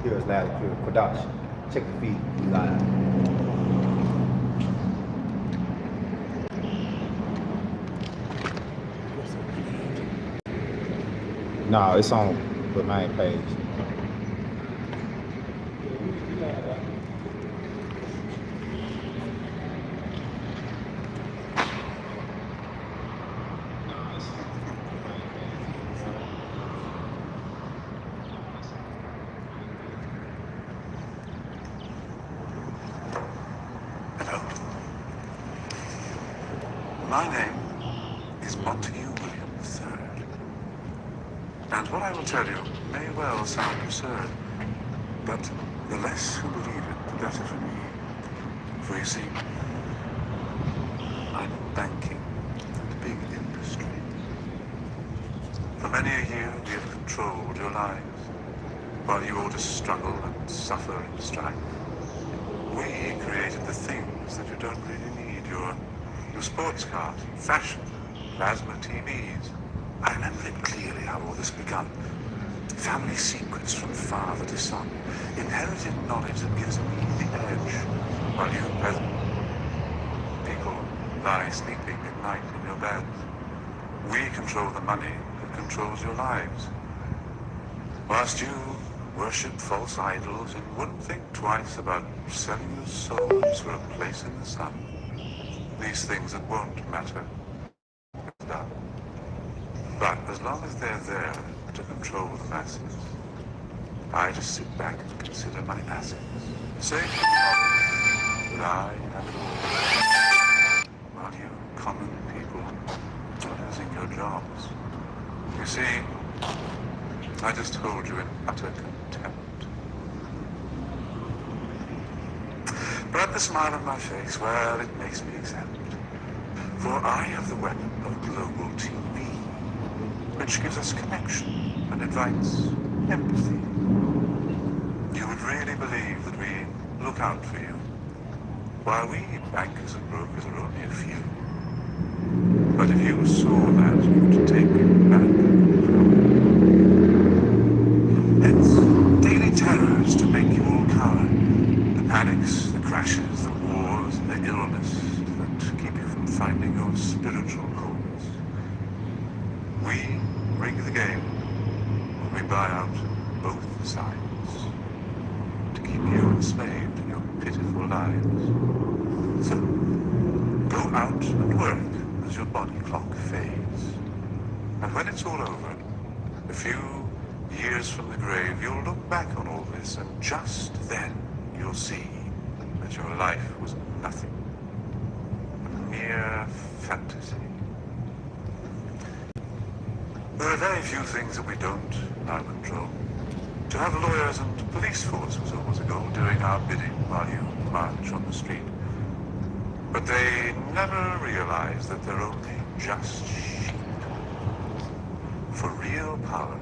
Pure is loud and pure. Kodash. Check the feed. We live. No, it's on the main page. Hello. My name is Montague William III. And what I will tell you may well sound absurd, but the less who believe it, the better for me. For you see, I'm banking the big industry. For many a year we have controlled your lives, while you ought to struggle and suffer in strife. We created the things that you don't really need, your sports cars, fashion, plasma TVs. I remember it clearly how all this began. Family secrets from father to son, inherited knowledge that gives me the edge, while you peasant people lie sleeping at night in your beds. We control the money that controls your lives, whilst you worship false idols and wouldn't think twice about selling your souls for a place in the sun. These things that won't matter. Done. But as long as they're there to control the masses, I just sit back and consider my assets. Say that I have it all, while you common people are losing your jobs. You see, I just hold you in utter contempt. But the smile on my face, well, it makes me exempt. For I have the weapon of global TV, which gives us connection and invites empathy. You would really believe that we look out for you, while we bankers and brokers are only a few. But if you saw that, you would take back control. It's daily terrors to make you all cower. The panics, the crashes, the wars, and the illness that keep you from finding your spiritual wholeness. We rig the game when we buy out both sides to keep you enslaved in your pitiful lives. So, go out and work as your body clock fades. And when it's all over, a few years from the grave, you'll look back on all this, and just then you'll see that your life was nothing, a mere fantasy. There are very few things that we don't now control. To have lawyers and police force was always a goal, doing our bidding while you march on the street. But they never realize that they're only just sheep. For real power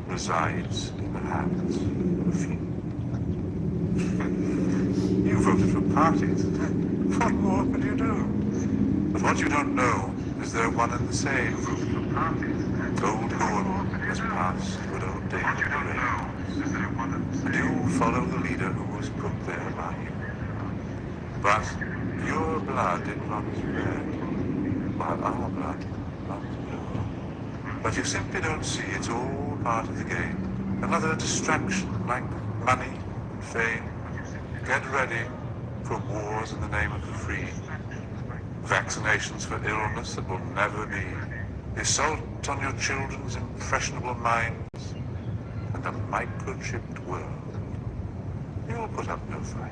resides in the hands of few. You voted for parties. What more could you do? But what you don't know is they're one and the same. Old Hohen has passed, good old David reigns. And you follow the leader who was put there by you. But your blood, it runs red, while our blood runs blue. But you simply don't see it's all part of the game. Another distraction, like money and fame. Get ready for wars in the name of the free. Vaccinations for illness that will never be. The assault on your children's impressionable minds. And a microchipped world. You'll put up no fight.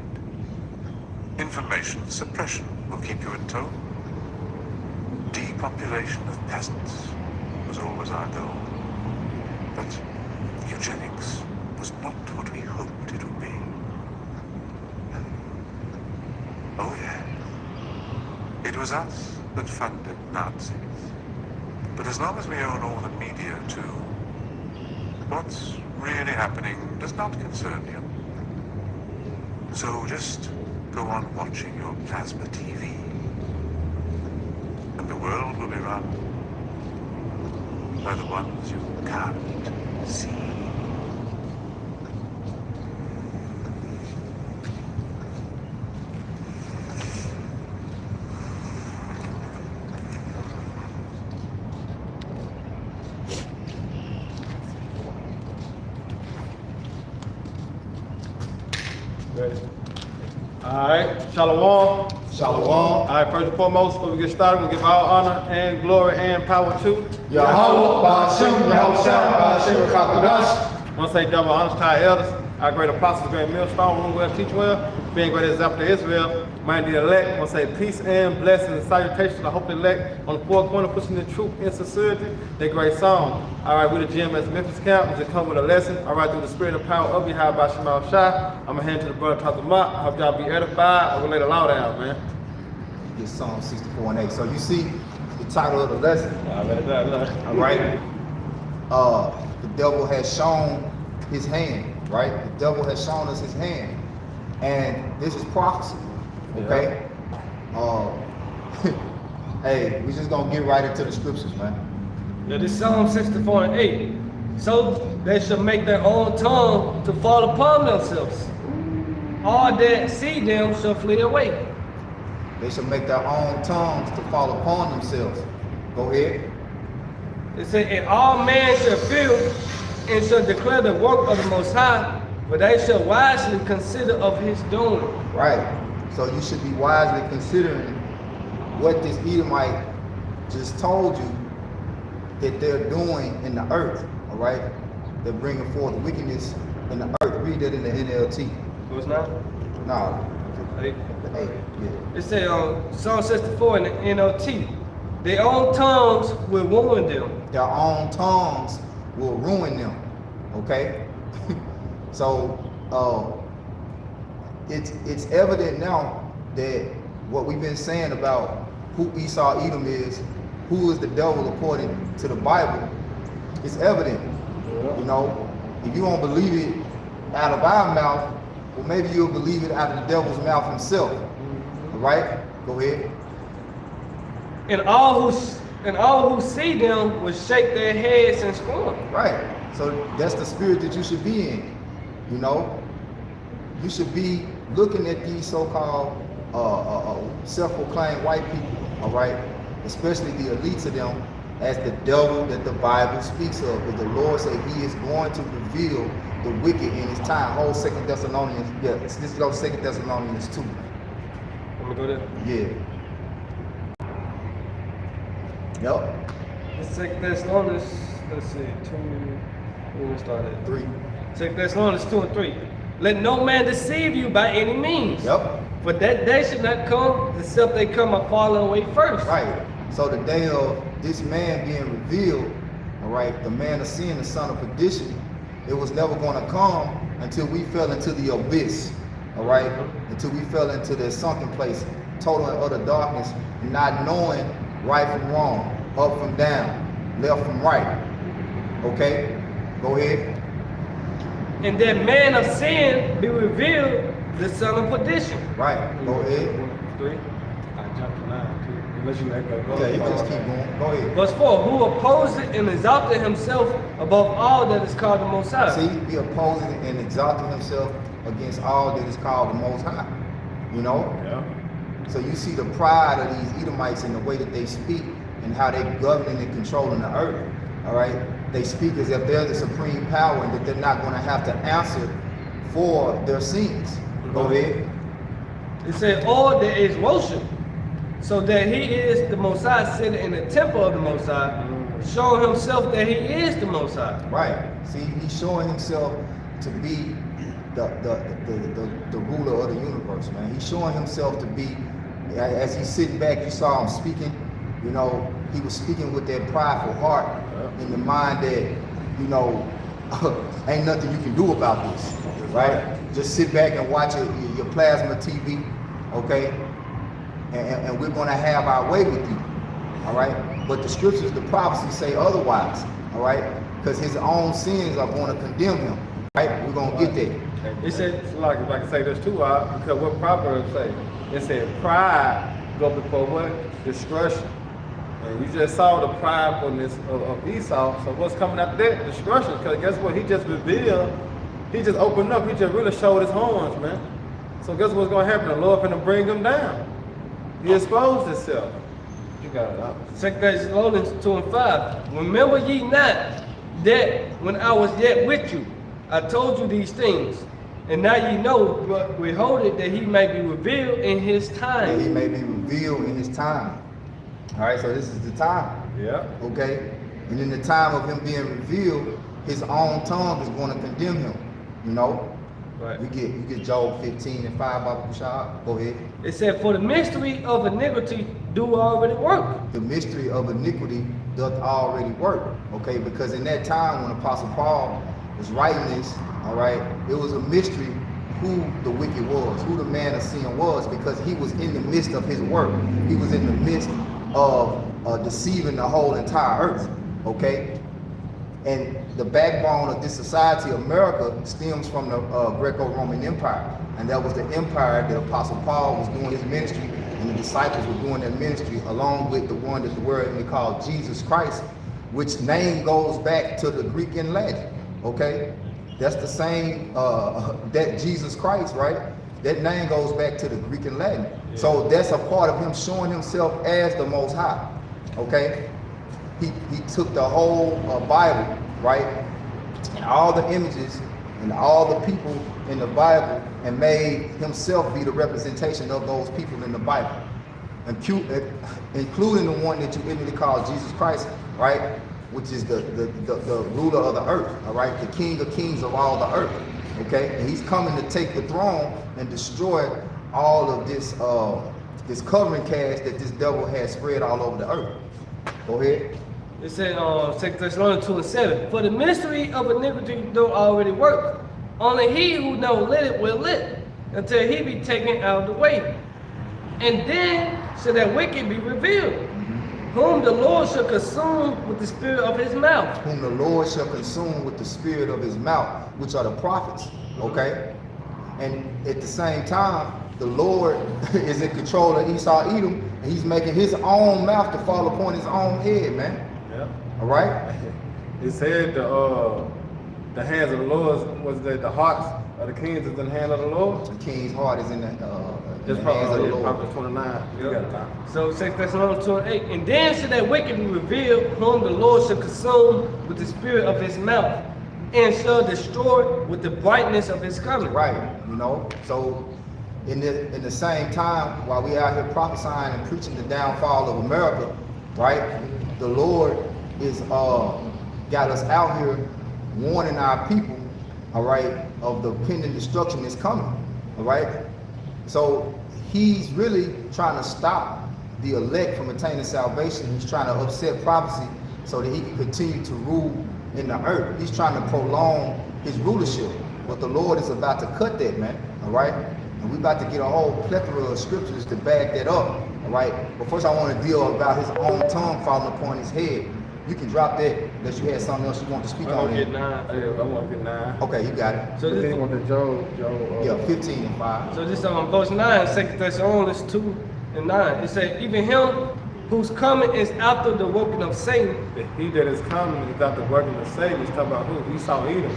Information suppression will keep you in tow. Depopulation of peasants was always our goal. But eugenics was not what we hoped it would be. Oh yeah, it was us that funded Nazis. But as long as we own all the media too, what's really happening does not concern you. So just go on watching your plasma TV, and the world will be run by the ones you can't see. Ready? Alright, Shalom. Shalom. Alright, first and foremost, before we get started, we give all honor and glory and power to Yahweh, Ba'ashem, Yahushua, Ba'ashem, Chakadash. I want to say double honors to our elders, our great apostles, great millstone, rule well, teach well, being great example to Israel, mighty elect. I want to say peace and blessings and salutations to the hope elect on the four corner, pushing the truth and sincerity. That great song. All right, we the GMS Memphis Camp. We just come with a lesson. All right, through the spirit and power of Yahweh Ba'ashem Shai. I'm going to hand to the brother Tazamat. I hope y'all be edified. I'm going to lay the law down, man. It's Psalm 64 and 8. So you see the title of the lesson. All right. The devil has shown his hand, right? The devil has shown us his hand. And this is prophecy. Okay? Hey, we just gonna get right into the scriptures, man. Yeah, this Psalm 64 and 8. So they shall make their own tongue to fall upon themselves. All that see them shall flee away. They shall make their own tongues to fall upon themselves. Go ahead. It said, and all men shall fear and shall declare the work of the Most High, but they shall wisely consider of his doing. Right. So you should be wisely considering what this Edomite just told you that they're doing in the earth. All right. They're bringing forth wickedness in the earth. Read that in the NLT. What's not? No. 8. The 8. Yeah. It said on Psalm 64 in the NLT, their own tongues will ruin them. Their own tongues will ruin them. Okay. So it's evident now that what we've been saying about who Esau Edom is, who is the devil according to the Bible, it's evident. You know, if you don't believe it out of our mouth, well, maybe you'll believe it out of the devil's mouth himself. All right, go ahead. And all who see them will shake their heads in scorn. Right. So that's the spirit that you should be in. You know, you should be looking at these so-called self-proclaimed white people, all right, especially the elites of them, as the devil that the Bible speaks of. Because the Lord said he is going to reveal the wicked in his time. Whole 2 Thessalonians, yeah, this is 2 Thessalonians 2. Let me go there. Yeah. Yep. Let's take Thessalonians, let's see, 2, where we start at? 3. Take Thessalonians 2 and 3. Let no man deceive you by any means. Yep. For that day should not come except they come a falling away first. Right. So the day of this man being revealed, all right, the man of sin, the son of perdition, it was never going to come until we fell into the abyss, all right, until we fell into the sunken place, total and utter darkness, not knowing right from wrong, up from down, left from right. Okay, go ahead. And that man of sin be revealed, the son of perdition. Right, go ahead. 3. I jumped to 9 too. Unless you let go. Yeah, you can just keep going. Go ahead. Verse 4, who opposed and exalted himself above all that is called the Most High. See, he opposing and exalting himself against all that is called the Most High. You know? Yeah. So you see the pride of these Edomites in the way that they speak and how they're governing and controlling the earth. All right? They speak as if they're the supreme power and that they're not going to have to answer for their sins. Go ahead. It said, all that is worship, so that he is the Most High, sitting in the temple of the Most High, showing himself that he is the Most High. Right. See, he's showing himself to be the ruler of the universe, man. He's showing himself to be, as he's sitting back, you saw him speaking, you know, he was speaking with that prideful heart in the mind that, you know, ain't nothing you can do about this, right? Just sit back and watch your plasma TV, okay? And we're going to have our way with you, all right? But the scriptures, the prophecies say otherwise, all right? Because his own sins are going to condemn him, right? We're going to get there. It said, it's like if I can say this too, because what Proverbs say, it said pride go before what? Destruction. And you just saw the pridefulness of Esau. So what's coming after that? Destruction. Because guess what? He just revealed, he just opened up, he just really showed his horns, man. So guess what's going to happen? The Lord finna bring him down. He exposed himself. You got it out. 2 Thessalonians 2 and 5. Remember ye not that when I was yet with you, I told you these things, And now you know, but behold it, that he may be revealed in his That he time. may be revealed in his time. All right, so this is the time. Yeah. Okay? And in the time of him being revealed, his own tongue is going to condemn him. You know? Right. You get Job 15 and 5, Baba Kushab. Go ahead. It said, for the mystery of iniquity do already work. The mystery of iniquity doth already work. Okay, because in that time when Apostle Paul was writing this, all right, it was a mystery who the wicked was, who the man of sin was, because he was in the midst of his work. He was in the midst of deceiving the whole entire earth. Okay, and the backbone of this society, America, stems from the Greco-Roman Empire, and that was the empire that Apostle Paul was doing his ministry, and the disciples were doing their ministry, along with the one that the word we call Jesus Christ, which name goes back to the Greek and Latin. Okay, that's the same that Jesus Christ, right? That name goes back to the Greek and Latin. Yeah. So that's a part of him showing himself as the Most High. Okay, he took the whole Bible, right, and all the images and all the people in the Bible, and made himself be the representation of those people in the Bible, including the one that you immediately call Jesus Christ, right, which is the ruler of the earth, all right, the King of kings of all the earth. Okay, and he's coming to take the throne and destroy all of this this covering cast that this devil has spread all over the earth. Go ahead. It said, 2 Thessalonians 2 and 7, for the mystery of iniquity do already work. Only he who know lit will lit, until he be taken out of the way. And then shall that wicked be revealed, whom the Lord shall consume with the spirit of his mouth. Whom the Lord shall consume with the spirit of his mouth, which are the prophets. Okay? And at the same time, the Lord is in control of Esau Edom, and he's making his own mouth to fall upon his own head, man. Yeah. All right? It said the hands of the Lord was that the hearts of the kings is in the hand of the Lord. The king's heart is in the Just hands of the Lord. Proverbs 29. You got it now. So 2 Thessalonians 2 and 8, and then shall that wicked be revealed, whom the Lord shall consume with the spirit of his mouth, and shall destroy with the brightness of his coming. Right, you know. So in the same time, while we out here prophesying and preaching the downfall of America, right, the Lord is got us out here warning our people, all right, of the pending destruction that's coming. All right. So he's really trying to stop the elect from attaining salvation. He's trying to upset prophecy so that he can continue to rule in the earth. He's trying to prolong his rulership. But the Lord is about to cut that, man. All right. And we're about to get a whole plethora of scriptures to back that up. All right. But first I want to deal about his own tongue falling upon his head. You can drop that unless you had something else you want to speak I'm on. gonna get it. 9. I want to get 9. Okay, you got it. So But this, then you want the Job. Yeah, 15 and 5. so this verse 9, 2 Thessalonians 2 and 9. It says, even him whose coming is after the working of Satan. He that is coming is after working of Satan. He's talking about who? Esau Edom.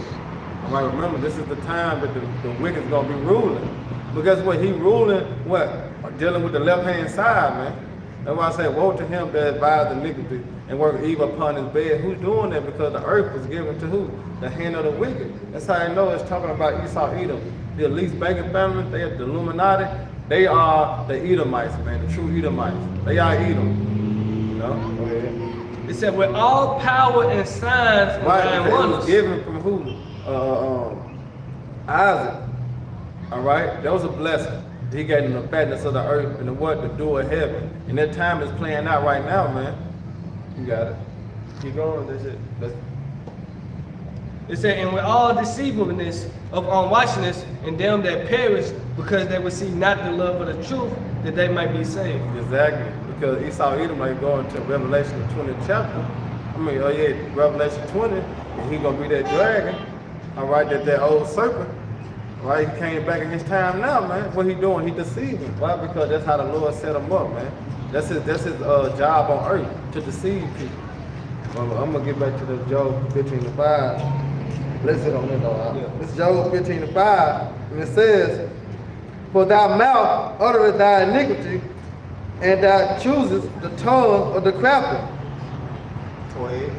All right, remember, this is the time that the wicked's going to be ruling. Because what he ruling, what? Dealing with the left-hand side, man. That's why I say, woe to him that advised iniquity and work evil upon his bed. Who's doing that? Because the earth was given to who? The hand of the wicked. That's how I know it's talking about Esau Edom. The Elise Bacon family, they are the Illuminati. They are the Edomites, man, the true Edomites. They are Edom. You know? Go ahead. It said, with all power and signs and Right, lying it was wonders. given from who? Isaac. All right, that was a blessing. He gave them the fatness of the earth and the what? The door of heaven. And that time is playing out right now, man. You got it. Keep going, that's it. Let's, It said, and with all deceivableness of unrighteousness and them that perish, because they receive not the love of the truth, that they might be saved. exactly. Because Esau Edom might go into Revelation the 20th chapter. I mean, oh yeah, Revelation 20, and he gonna be that dragon. All right, that old serpent. Right, he came back in his time now, man. What he doing? He deceiving. Why? Because that's how the Lord set him up, man. That's his job on earth, to deceive people. Well, I'm gonna get back to the Job 15 to 5. Let's hit on that though. Yeah. This Job 15 to 5, and it says, for thy mouth uttereth thy iniquity, and thou choosest the tongue of the crafty. Go ahead.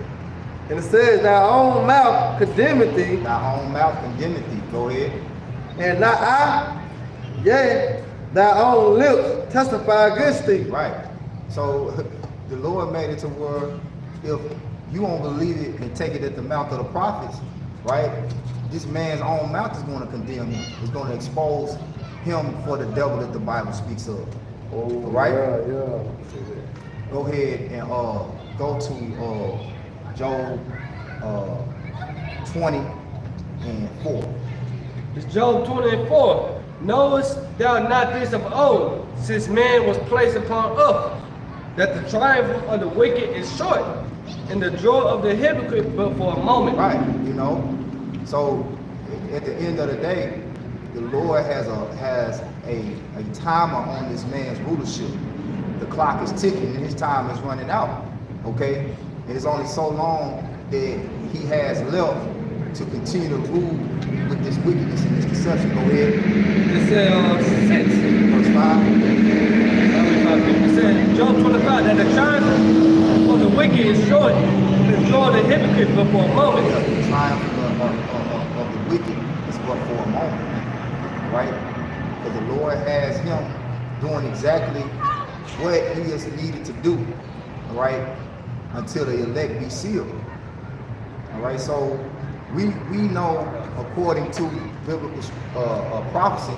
And it says, thy own mouth condemneth thee, Thy own mouth condemneth thee. Go ahead. and not I, yea, thy own lips testify against thee. Right. So the Lord made it to where if you won't believe it and take it at the mouth of the prophets, right? This man's own mouth is going to condemn him. It's going to expose him for the devil that the Bible speaks of. Oh, right? Yeah. Go ahead and go to Job 20:4. It's Job 24. Knowest thou not this of old, since man was placed upon earth, that the triumph of the wicked is short, and the joy of the hypocrite but for a moment. Right, you know. So at the end of the day, the Lord has a timer on this man's rulership. The clock is ticking and his time is running out. Okay? And it's only so long that he has left to continue to rule with this wickedness and this deception. Go ahead. It says 6. Verse 5. It said, Job 25, that the triumph of the wicked is short, and the joy of the hypocrite but for a moment. The triumph of the wicked is but for a moment. Right? Because the Lord has him doing exactly what he is needed to do. All right? Until the elect be sealed. All right? So we know, according to biblical prophecy,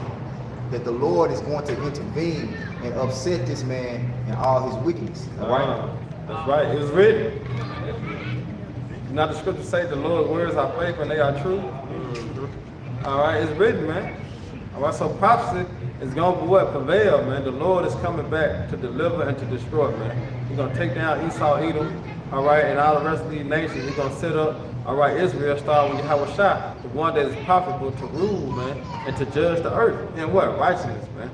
that the Lord is going to intervene and upset this man and all his wickedness. All right? That's right. It was written. Not the scripture say the Lord's words are faithful and they are true. All right, it's written, man. All right, so prophecy is going to what prevail, man. The Lord is coming back to deliver and to destroy, man. He's going to take down Esau, Edom, all right, and all the rest of these nations. He's going to set up, all right, Israel, starting with Yahweh Shah, the one that is profitable to rule, man, and to judge the earth. And what? Righteousness, man.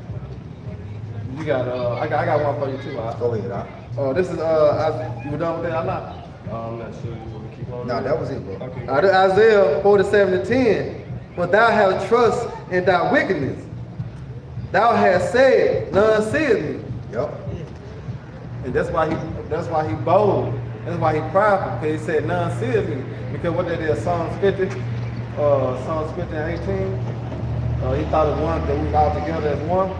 You got, I got one for you too, Go ahead, Oh, this is, you were done with that or not? I'm not sure you want to keep on. No, that was it, bro. Okay. Isaiah 47:10. For thou hast trust in thy wickedness. Thou hast said, none seeth me. Yep. And that's why he bold. That's why he prideful, because he said none seeth me. Because what that is, Psalms 50, Psalms 50 and 18. He thought of one that we all together as one.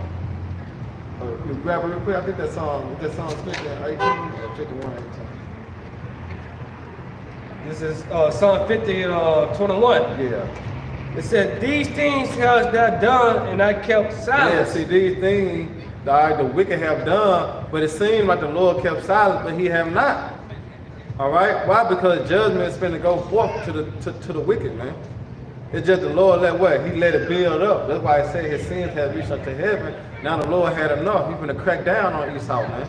You grab it real quick. I think that's Psalms 50 and 18 or 51 and 18. This is Psalm 50, 21. Yeah. It said, these things hast thou done, and I kept Yeah, silence. see, these things the wicked have done, but it seemed like the Lord kept silent, but he have not. All right? Why? Because judgment is going to go forth to the wicked, man. It's just the Lord let what? He let it build up. That's why he said his sins have reached unto heaven. Now the Lord had enough. He's going to crack down on Esau, man.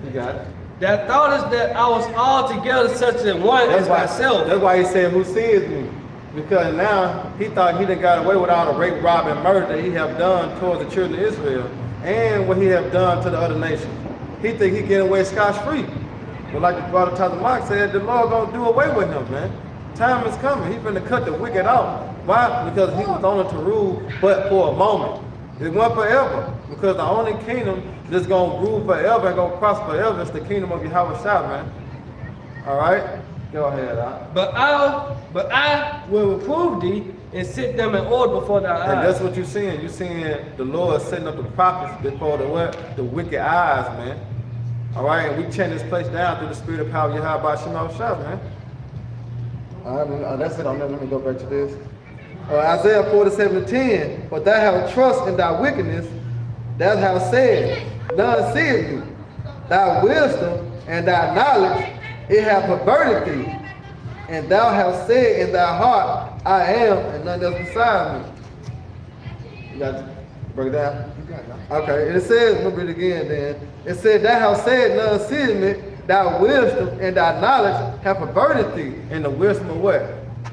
You got it. That thought is that I was altogether such a one as myself. That's why he said, who sees me? Because now he thought he done got away with all the rape, rob, and murder that he have done towards the children of Israel and what he have done to the other nations. He think he get away scotch-free. But like the brother Tata Mark said, the Lord gonna do away with him, man. Time is coming. He's gonna cut the wicked out. Why? Because he was only to rule but for a moment. It wasn't forever. Because the only kingdom that's gonna rule forever and gonna prosper forever is the kingdom of Yahweh Shah, man. All right? Go ahead, But I will reprove thee and set them in order before thy eyes. And that's what you're seeing. You're seeing the Lord setting up the prophets before the what? The wicked eyes, man. All right, and we chant this place down through the spirit of power of Yahweh Shema Shah, man. All right, that's it. Let me go back to this. Isaiah 47:10. For thou hast trust in thy wickedness, thou hast said, none seeth me. Thy wisdom and thy knowledge, it hath perverted thee. And thou hast said in thy heart, I am, and none else beside me. You got to break it down? Okay, and it says, let me read it again then. It said, thou hast said, none seeth me. Thy wisdom and thy knowledge have perverted thee. And the wisdom of what?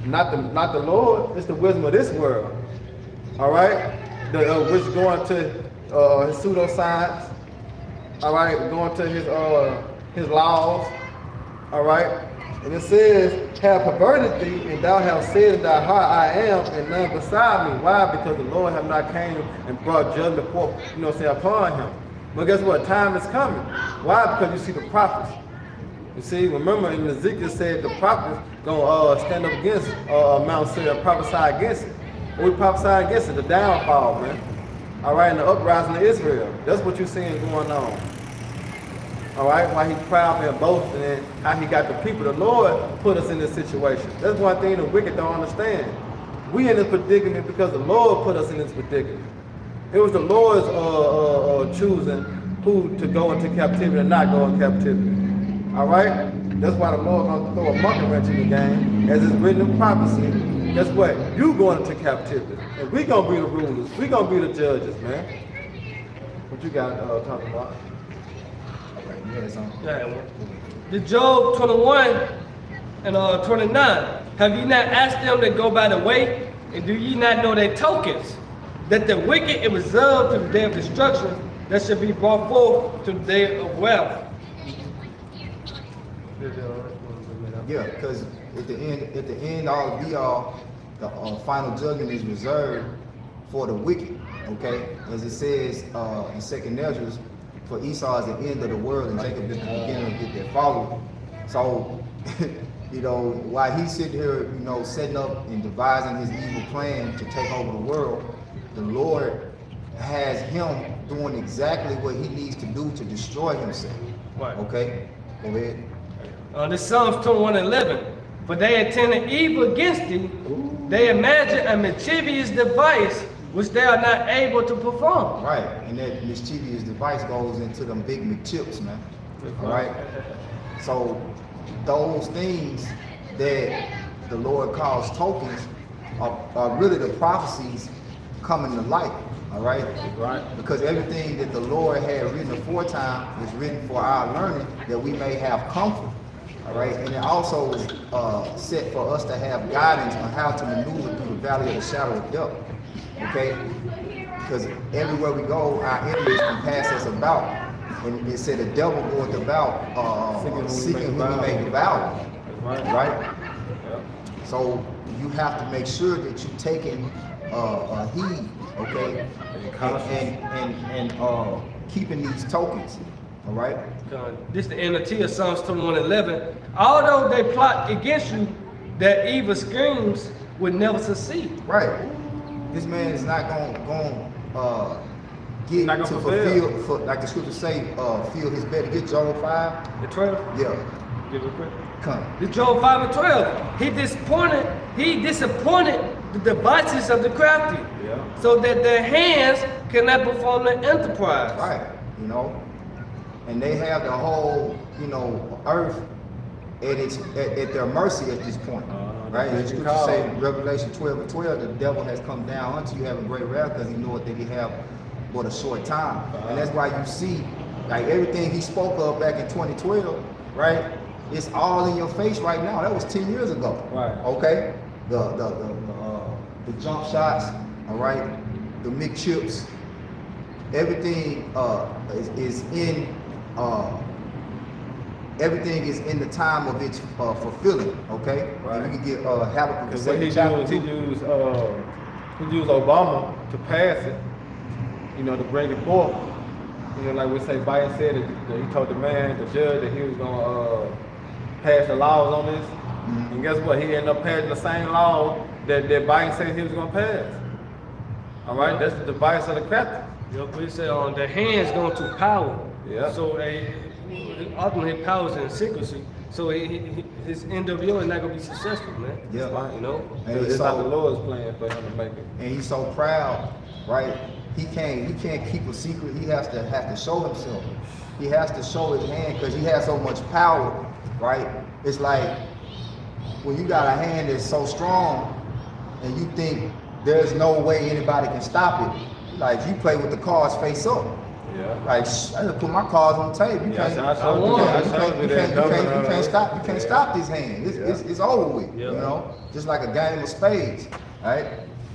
Not the Lord, it's the wisdom of this world. All right? Which going to his pseudoscience. All right, going to his laws. All right? And it says, have perverted thee, and thou hast said in thy heart, I am, and none beside me. Why? Because the Lord have not came and brought judgment forth, upon him. But guess what? Time is coming. Why? Because you see the prophets. You see, remember in Ezekiel said the prophets gonna stand up against Mount Seir and prophesy against it. We prophesy against it, the downfall, man. All right, and the uprising of Israel. That's what you're seeing going on. All right, why he proud and boasting and how he got the people. The Lord put us in this situation. That's one thing the wicked don't understand. We in this predicament because the Lord put us in this predicament. It was the Lord's choosing who to go into captivity and not go in captivity. All right? That's why the Lord gonna throw a monkey wrench in the game. As it's written in prophecy, guess what? You going into captivity. And we gonna be the rulers. We gonna be the judges, man. What you got talking about? Okay, you had something? Yeah, well, the Job 21 and 29. Have you not asked them that go by the way? And do ye not know their tokens? That the wicked is reserved to the day of destruction, that shall be brought forth to the day of wealth. Yeah, because at the end, all be all, the final judgment is reserved for the wicked. Okay, as it says in Second Ezra, for Esau is the end of the world, and Jacob is the beginning of get their follow. So, you know, while he's sitting here, you know, setting up and devising his evil plan to take over the world, the Lord has him doing exactly what he needs to do to destroy himself. Right. Okay, go ahead. This Psalms 21:11. For they intended evil against thee, they imagine a mischievous device which they are not able to perform. Right, and that mischievous device goes into them big McChips, man. All right. So those things that the Lord calls tokens are really the prophecies coming to light. All right. Right. Because everything that the Lord had written aforetime is written for our learning, that we may have comfort. All right, and it also is set for us to have guidance on how to maneuver through the valley of the shadow of death. Okay, because everywhere we go, our enemies can pass us about, and it said the devil goeth about seeking whom he may devour. Right. So you have to make sure that you're taking heed, okay, and keeping these tokens. All right. This is the end of Psalms 21:11. Although they plot against you, their evil schemes would never succeed. Right. This man is not going get Not gonna to fulfill. fulfill, like the scriptures say, feel his better. Get Job 5. The 12. Yeah. Give it quick. Come. The Job 5:12. He disappointed the devices of the crafty, Yeah. so that their hands cannot perform their enterprise. Right. You know. And they have the whole, you know, earth at their mercy at this point. Right? that's The scripture called. say in Revelation 12:12, the devil has come down unto you having great wrath because he knoweth that he have but a short time. And that's why you see, like everything he spoke of back in 2012, right? It's all in your face right now. That was 10 years ago. Right. Okay? The jump shots, all right? The McChips, everything is in everything is in the time of its fulfilling, okay? Right. And you can get Habakkuk Because what he chapter used, he 2. used Obama to pass it, you know, to bring it forth. You know, like we say, Biden said that he told the judge, that he was gonna pass the laws on this. Mm-hmm. And guess what? He ended up passing the same law that Biden said he was gonna pass. All right, that's the device of the crafty. You know, we say the hands going to power. Yeah. So ultimately powers in secrecy. So his NWO is not gonna be successful, man. Yeah. You know. And It's he's not the so, Lord's plan for him to make it. and he's so proud, right? He can't keep a secret. He has to show himself. He has to show his hand because he has so much power, right? It's like when you got a hand that's so strong and you think there's no way anybody can stop it. Like you play with the cards face up. Yeah. Like I just put my cards on the table. You Yeah, can't, I showed you that. I showed you that. you can't stop this hand. It's over with. Yeah. You know, just like a game of spades, right?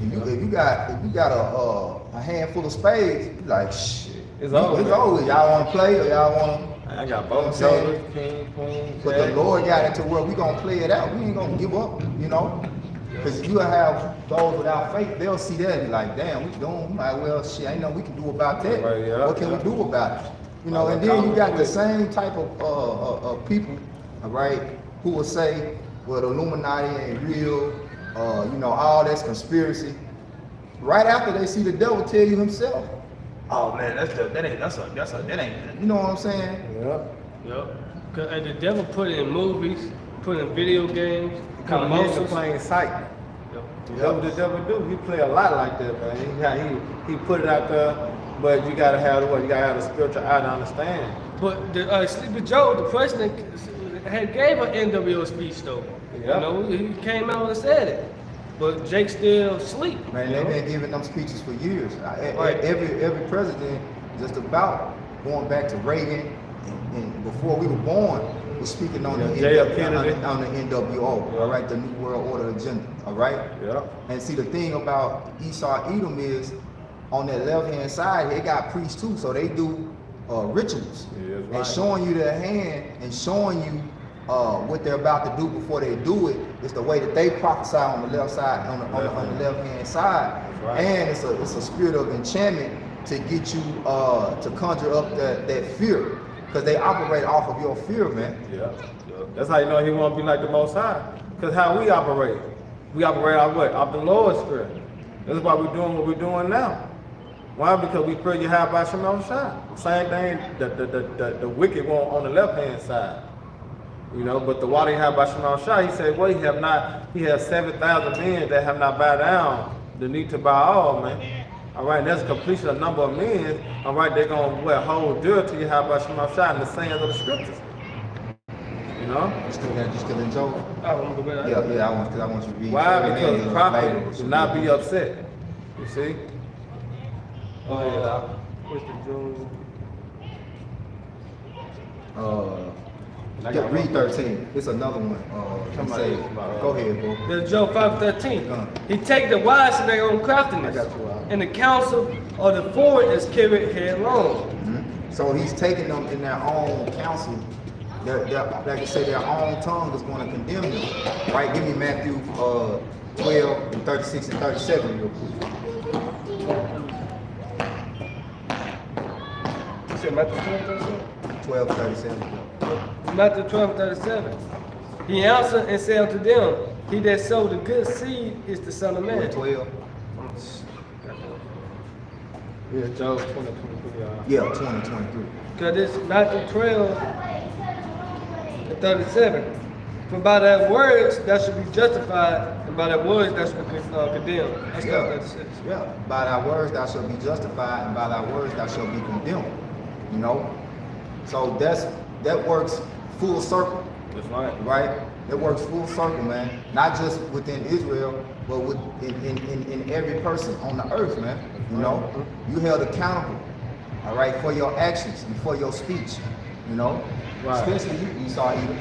If you got a handful of spades, you like shit. It's over. It's over with. Y'all want to play or y'all want? I got You know what I'm both saying? shoulders, king, queen, But jack. the Lord got into where we gonna play it out. We ain't gonna give up. You know. Because you have those without faith, they'll see that and be like, damn, we doing, like, well, shit, ain't nothing we can do about that. Right, yeah, What can yeah. we do about it? You know, and then you got the same type of people, all right, who will say, well, the Illuminati ain't real, you know, all that's conspiracy. right after they see the devil tell you himself, oh man, that ain't, you know what I'm saying? Yeah. Yep. And the devil put it in movies, put it in video games, Come in to commercials. plain sight. Yep. That's what the devil do. He play a lot like that, man. He put it out there, but you gotta have what? You gotta have the spiritual eye to understand. But the Sleepy Joe, the president, had gave an NWO speech though. Yeah. You know, he came out and said it. But Jake still sleep. Man, they've been giving them speeches for years. Right. Every president, just about going back to Reagan and before we were born, was speaking on the on the NWO. All right, the New World Order agenda. All right. Yeah. And see, the thing about Esau Edom is, on that left hand side, they got priests too, so they do rituals Yeah, that's and right. showing you their hand and showing you what they're about to do before they do it. It's the way that they prophesy on the left side, on the left hand side, That's right. and it's a spirit of enchantment to get you to conjure up that fear, because they operate off of your fear, man. Yeah. That's how you know he won't be like the Most High. Because how we operate off what? Off the Lord's Spirit. That's why we're doing what we're doing now. Why? Because we pray you have by Shemel Shai. Same thing, the wicked one on the left hand side. You know, but the water you have by Shemel Shai, he said, well, he has 7,000 men that have not bowed down the need to bow all, man. All right, and that's a completion of number of men. All right, they're going to hold dear to you have by Shemel Shai in the sayings of the scriptures. You know? You still in Job? I don't know where Yeah, I want you to read. Why? and Because then, prophet later, do not be upset. You see? What's the Joe? Read 13. It's another one. Somebody- Go ahead, bro. There's Job 5:13. Uh. He take the wise to their own craftiness, I got you, Al. and the counsel of the forward is carried headlong. So he's taking them in their own counsel. Like you say, their own tongue is going to condemn them. Right? Give me Matthew 12 and 36 and 37 real quick. You said Matthew 12:37? 12, 37. Matthew 12:37. He answered and said unto them, he that sowed the good seed is the Son of Man. 12. Yeah, Job 20, 23. Yeah, 20, 23. Because it's Matthew 12 and 37. For by thy words thou shalt be justified, and by thy words thou shalt be condemned. That's Yeah. 36. Yeah. By thy words thou shalt be justified, and by thy words thou shalt be condemned. You know? So that works full circle. That's right. Right? It works full circle, man. Not just within Israel, but in every person on the earth, man. You know, you held accountable, all right, for your actions and for your speech. You know, Right. especially you, Esau Edom,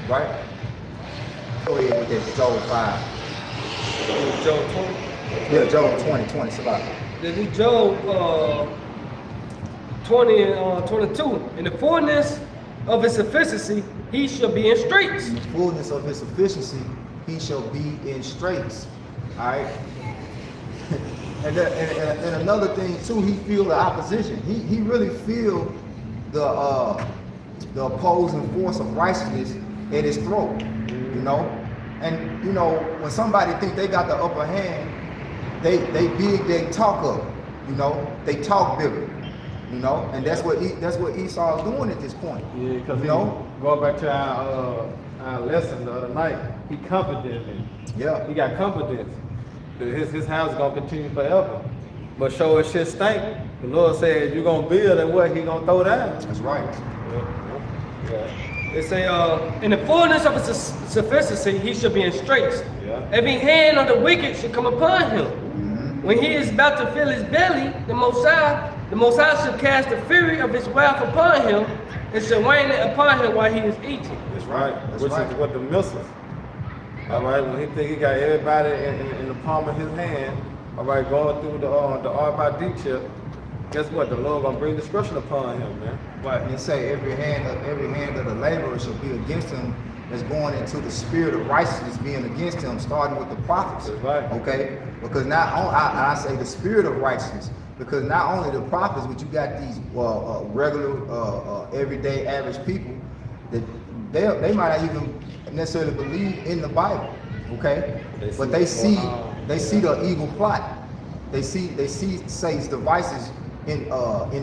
right? Go ahead with that Job 5. Job 20. Yeah, Job 20, Salah. This is Job 20 and 22. In the fullness of his sufficiency, he shall be in straits. In the fullness of his sufficiency, he shall be in straits. All right. and another thing too, he feel the opposition. He really feel the opposing force of righteousness at his throat. You know, and you know when somebody think they got the upper hand, they big, they talk up. You know, they talk bigger. You know, and that's what Esau is doing at this point. Yeah, because you know, going back to our lesson the other night, he confident in. yeah. He got confidence. His house is gonna continue forever. But show his shit stink. The Lord said you're gonna build and what he gonna throw down. That's right. Yeah. They say, in the fullness of his sufficiency, he shall be in straits. Yeah. Every hand of the wicked shall come upon him. When he is about to fill his belly, the Most High shall cast the fury of his wrath upon him, and shall rain it upon him while he is eating. That's right. That's Which right. is what the missiles. All right, when he think he got everybody in the palm of his hand, all right, going through the RFID chip, guess what? The Lord gonna bring destruction upon him, man. Right. And it say every hand of the laborer shall be against him, that's going into the spirit of righteousness being against him, starting with the prophets. That's right. Okay? Because not only I say the spirit of righteousness, because not only the prophets, but you got these regular, everyday, average people that they might not even necessarily believe in the Bible. Okay? They But see they what's see going on. the evil plot. they see Satan's devices in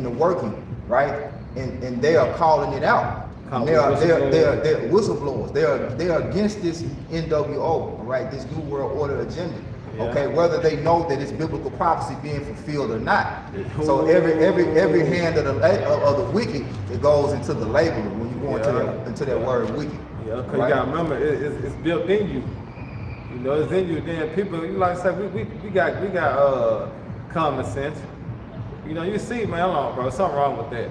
the working, right? And they are calling it out. And they're whistleblowers. They're against this NWO, all right? This New World Order agenda. Yeah. Okay, whether they know that it's biblical prophecy being fulfilled or not. So every hand of the wicked, it goes into the labeling when you go into that word wicked. Yeah, because right? you gotta remember, it's built in you. You know, it's in you. Then people, like I said, we got common sense. You know, you see, man, hold on, bro, something wrong with that.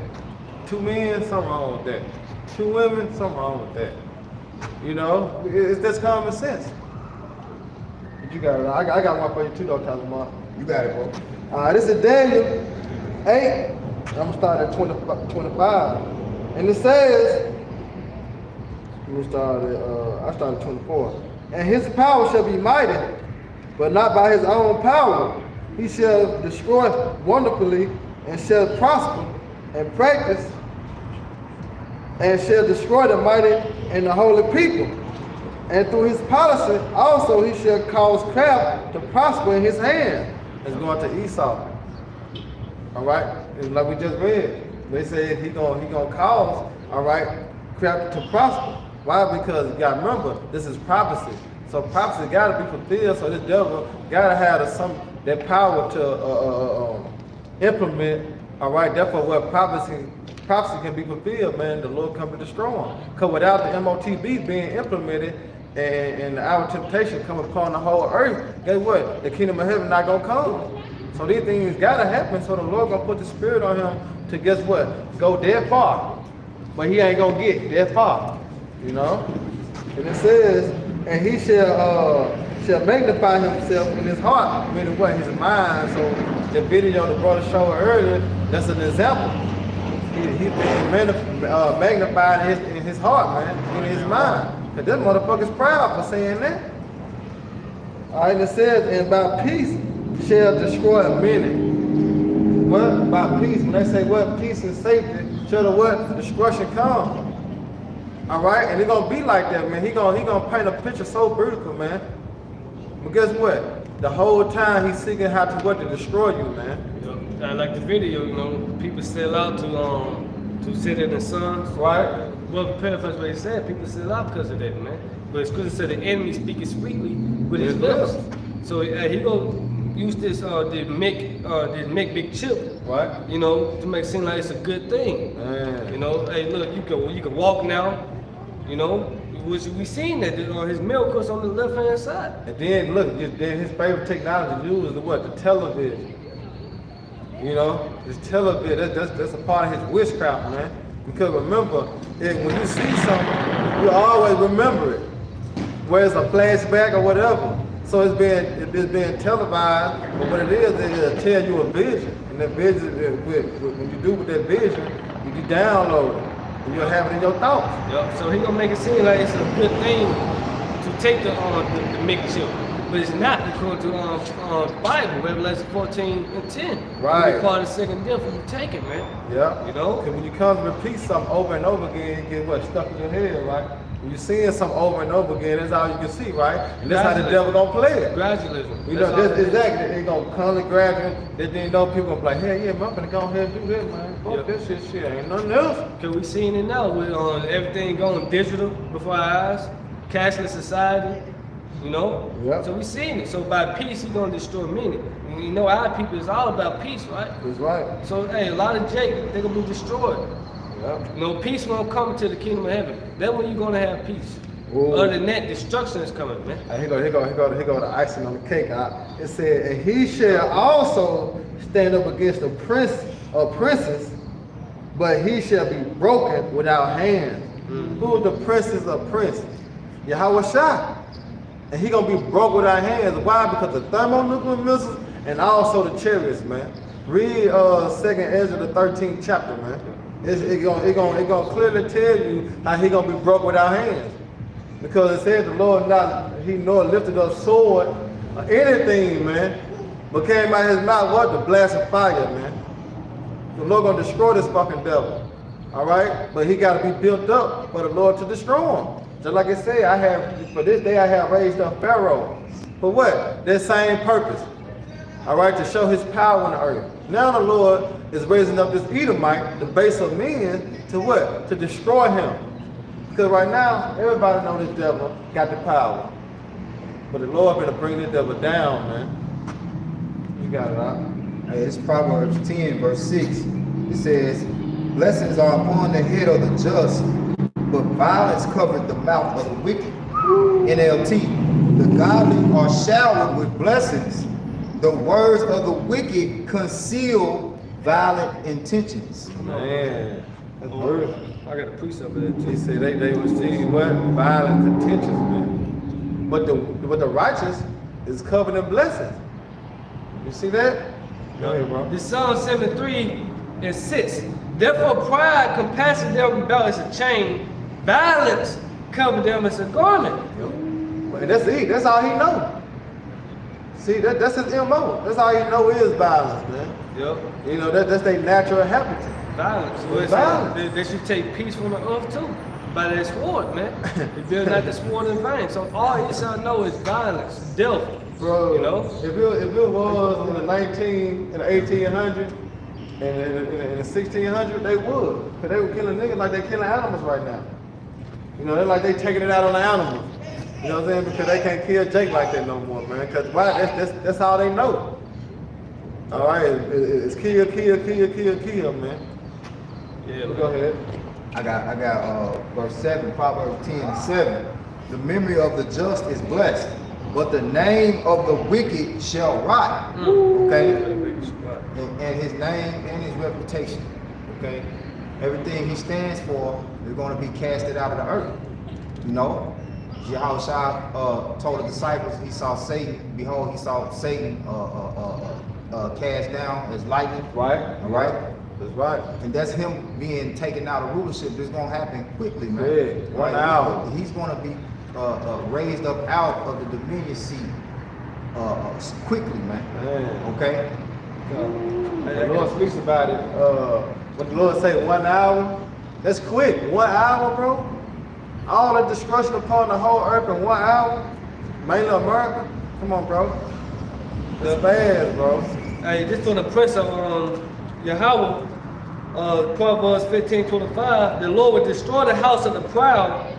2 men, something wrong with that. 2 women, something wrong with that. You know, it's just common sense. But you got it. I got one for you too, though, Talmud. You got it, bro. All right, this is Daniel 8. I'm gonna start at 25, and it says, I started at 24. And his power shall be mighty, but not by his own power. He shall destroy wonderfully, and shall prosper and practice, and shall destroy the mighty and the holy people. And through his policy also he shall cause craft to prosper in his hand. It's going to Esau. All right, it's like we just read. They said he gonna cause, all right, craft to prosper. Why? Because you gotta remember, this is prophecy. So prophecy gotta be fulfilled. So this devil gotta have that power to implement. All right, therefore, what prophecy can be fulfilled, man, the Lord come to destroy them. Because without the MOTB being implemented and our temptation come upon the whole earth, guess what? The kingdom of heaven not gonna come. So these things gotta happen. So the Lord gonna put the spirit on him to guess what? Go that far, but he ain't gonna get that far. You know? And it says, and he shall magnify himself in his heart. Meaning what? His mind. So the video the brother showed earlier, that's an example. He's being magnified in his heart, man, in his mind. Cause that motherfucker's proud for saying that. All right, and it says, and by peace shall destroy many. What? By peace. When they say what? Peace and safety, shall the what? Destruction come. All right, and it's gonna be like that, man. He gonna paint a picture so beautiful, man. But guess what? The whole time he's seeking how to destroy you, man. I like the video, you know, people sell out to sit in the sun. Right? Well, paraphrase what he said, people sell out because of that, man. But it's because it said the enemy speaking sweetly with his lips. So he go use this make big chip, Right? you know, to make it seem like it's a good thing. Man. You know, hey, look, you can walk now. You know, which we seen that his miracles on the left hand side. And then look, then his favorite technology to use is what? The television. You know, this television, that's a part of his witchcraft, man. Because remember, when you see something, you always remember it. Whether it's a flashback or whatever. So it's being televised, but what it is, it'll tell you a vision. And that vision, when you do with that vision, you download it. And you'll have it in your thoughts. Yep. So he gonna make it seem like it's a good thing to take the make chip. But it's not according to Bible, Revelation 14:10. Right. You part of the second death when you take it, man. Yeah. You know? Because when you come to repeat something over and over again, you get what? Stuck in your head, right? When you're seeing something over and over again, that's all you can see, right? And that's how the devil gonna play it. Gradualism. You know, that's exactly. They gonna come and grab you. Then you know people gonna be like, hey, yeah, man, I'm gonna go ahead and do that, man. Fuck Yeah. this shit, ain't nothing else. Cause we seeing it now with everything going digital before our eyes, cashless society. You know? Yep. So we seeing it. So by peace, he's gonna destroy many. And you know, our people is all about peace, right? That's right. So hey, a lot of Jake, they're gonna be destroyed. Yep. You know, peace won't come to the kingdom of heaven. That's when you're gonna have peace. Ooh. Other than that, destruction is coming, man. Here go the icing on the cake. It said, and he shall also stand up against a prince or princess, but he shall be broken without hands. Who are the princes or princes? Yahweh Shai. And he gonna be broke without hands. Why? Because the thermonuclear missiles and also the chariots, man. Read 2nd Ezra the 13th chapter, man. It gonna clearly tell you how he gonna be broke without hands. Because it said the Lord nor lifted up sword or anything, man. But came out of his mouth what? The blast of fire, man. The Lord gonna destroy this fucking devil. Alright? But he gotta be built up for the Lord to destroy him. Just like it said, for this day I have raised up Pharaoh. For what? That same purpose. all right, to show his power on the earth. Now the Lord is raising up this Edomite, the base of men, to what? To destroy him. Because right now, everybody know this devil got the power. But the Lord better bring this devil down, man. You got it, huh? Hey, it's Proverbs 10, verse 6. It says, blessings are upon the head of the just, but violence covered the mouth of the wicked. NLT, the godly are showered with blessings. The words of the wicked conceal violent intentions. Man, that's worth. I got a precept of that He too. said they would see what? Violent contentions, man. But the righteous is covered in blessings. You see that? Go ahead, bro. The Psalm 73 and 6. Therefore pride compasses their rebellious a chain, violence cover them as a garment. And that's it. That's all he know. See, that's his MO. That's all he know is violence, man. Yep. You know, that's their natural habitat. Violence. So it's Violence. they should take peace from the earth too. By that sword, man. They build not the sword in vain. So all Esau know is violence, death. Bro, You know? if it was in the 1800s and in the 1600s, they would. Because they were killing niggas like they're killing animals right now. You know, they're like they taking it out on the animals. You know what I'm saying? Because they can't kill Jake like that no more, man. Because that's all they know. All right, it's kill, man. Yeah, Go ahead. I got verse 7, Proverbs 10 and 7. The memory of the just is blessed, but the name of the wicked shall rot. Okay? And his name and his reputation. Okay? Everything he stands for is going to be casted out of the earth. You know? Yahushua told the disciples he saw Satan. Behold, he saw Satan cast down as lightning. Right? All right? That's right. And that's him being taken out of rulership. It's going to happen quickly, man. Yeah, 1 hour. He's going to be raised up out of the dominion seat quickly, man. Okay? The Lord speaks about it. When the Lord say 1 hour, that's quick. 1 hour, bro. All the destruction upon the whole earth in 1 hour. Mainly America. Come on, bro. That's fast, bro. Hey, this for the prince of Yahweh, Proverbs 15:25. The Lord will destroy the house of the proud,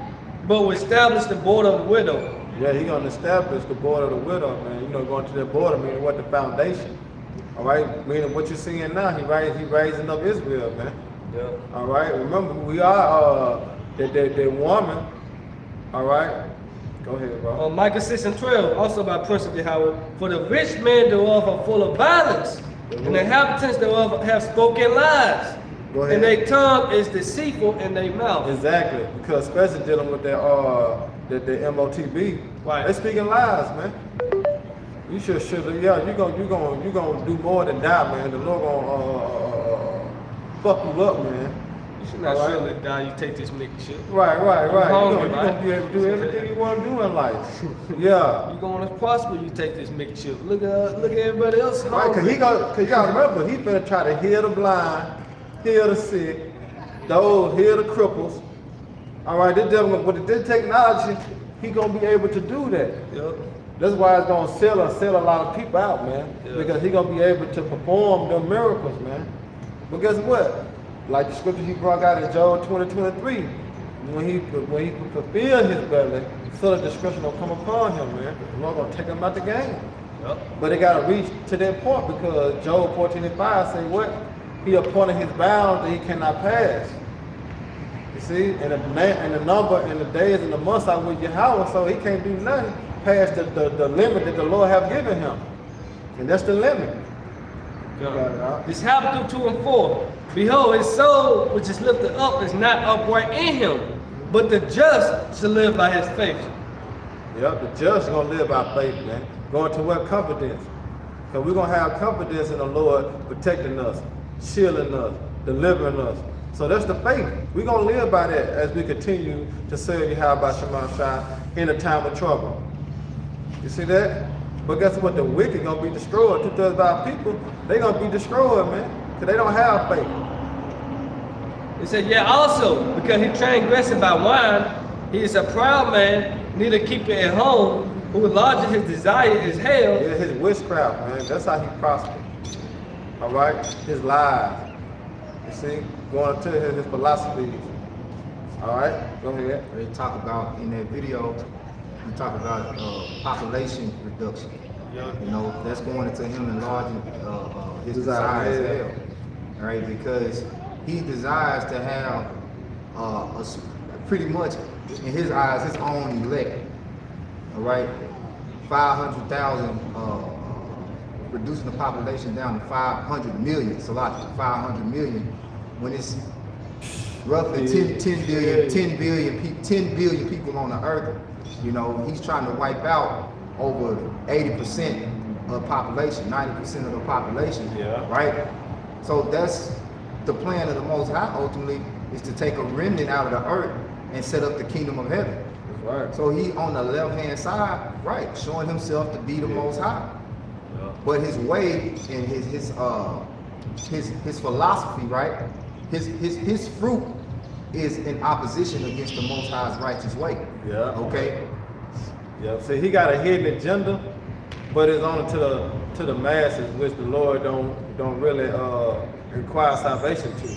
but will establish the border of the widow. Yeah, he gonna establish the border of the widow, man. You know, going to that border meaning what the foundation. All right, meaning what you're seeing now. He raising up Israel, man. Yeah. All right, remember we are that woman. All right, go ahead, bro. Micah 6:12, also by Prince of Yahweh. For the rich men thereof are full of violence, and the inhabitants thereof have spoken lies. Go ahead. And their tongue is deceitful in their mouth. Exactly, because especially dealing with that the MOTB, Right. they speaking lies, man. You should yeah. You gonna do more than that, man. The Lord gonna fuck you up, man. You should not All right. surely die. You take this nigga shit. Right. hungry, You right? gonna be able to do everything you want to do in life. Yeah. You going to prosper? You take this nigga shit. Look at everybody else. Right, hungry. cause y'all remember, he finna try to heal the blind, heal the sick, heal the cripples. All right, this devil, with this technology, he gonna be able to do that. Yep. That's why it's gonna sell a lot of people out, man. Yeah. Because he gonna be able to perform the miracles, man. But guess what? Like the scripture he brought out in Job 20:23, when he fulfill his belly, so that destruction will come upon him, man. The Lord gonna take him out the game. Yep. But it gotta reach to that point because Job 14:5 say what? He appointed his bounds that he cannot pass. You see, and the number and the days and the months are with Yahweh, so he can't do nothing past the limit that the Lord have given him. And that's the limit. Got it out. This Habakkuk 2 and 4. Behold, his soul which is lifted up is not upright in him, but the just shall live by his faith. Yep, the just gonna live by faith, man. Going to what? Confidence. Because we're gonna have confidence in the Lord protecting us, shielding us, delivering us. So that's the faith. We're gonna live by that as we continue to serve Yahweh Shema Shai in a time of trouble. You see that? But guess what? The wicked gonna be destroyed. 2/3 of our people, they gonna be destroyed, man. Because they don't have faith. He said, yeah, also, because he transgressed by wine, he is a proud man, neither keep it at home, who enlarges his desire is hell. Yeah, his witchcraft, man. That's how he prospered. All right, his lies. You see, going to his philosophies. All right, go ahead. They talk about in that video. We talk about population reduction. You know, that's going into him enlarging his desires as Desire, well. All right, because he desires to have pretty much in his eyes his own elect. All right, 500,000, reducing the population down to 500 million. It's a lot, 500 million, when it's roughly 10 billion people on the earth. You know, he's trying to wipe out over 80% of population, 90% of the population. Yeah. Right. So that's the plan of the Most High. Ultimately, is to take a remnant out of the earth and set up the kingdom of heaven. That's right. So he on the left-hand side, right, showing himself to be the Most High. But his way and his philosophy, right, his fruit is in opposition against the Most High's righteous way. Yeah. Okay. Yeah. See, he got a hidden agenda, but it's only to the masses, which the Lord don't really require salvation to,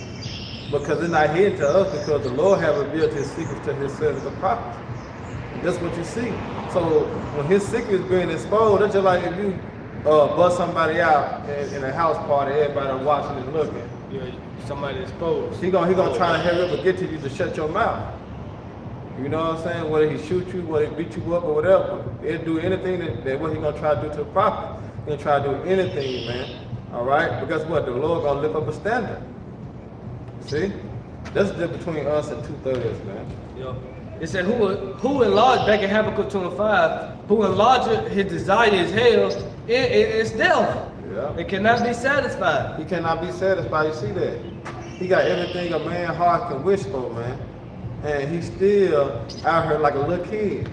because it's not hidden to us, because the Lord have revealed His secrets to His servants, the prophets. And that's what you see. So when His secrets being exposed, that's just like if you bust somebody out in a house party, everybody watching and looking. Yeah, somebody exposed. He gonna try to hurry up and get to you to shut your mouth. You know what I'm saying? Whether he shoot you, whether he beat you up or whatever, he'll do anything that what he gonna try to do to the prophet. He gonna try to do anything, man. All right? But guess what? The Lord gonna lift up a standard. See? That's the difference between us and 2/3, man. Yeah. It said, who enlarged, back in Habakkuk 2:5, who enlarged his desire is hell, it's death. Yeah. It cannot be satisfied. He cannot be satisfied. You see that? He got everything a man's heart can wish for, man. And he's still out here like a little kid.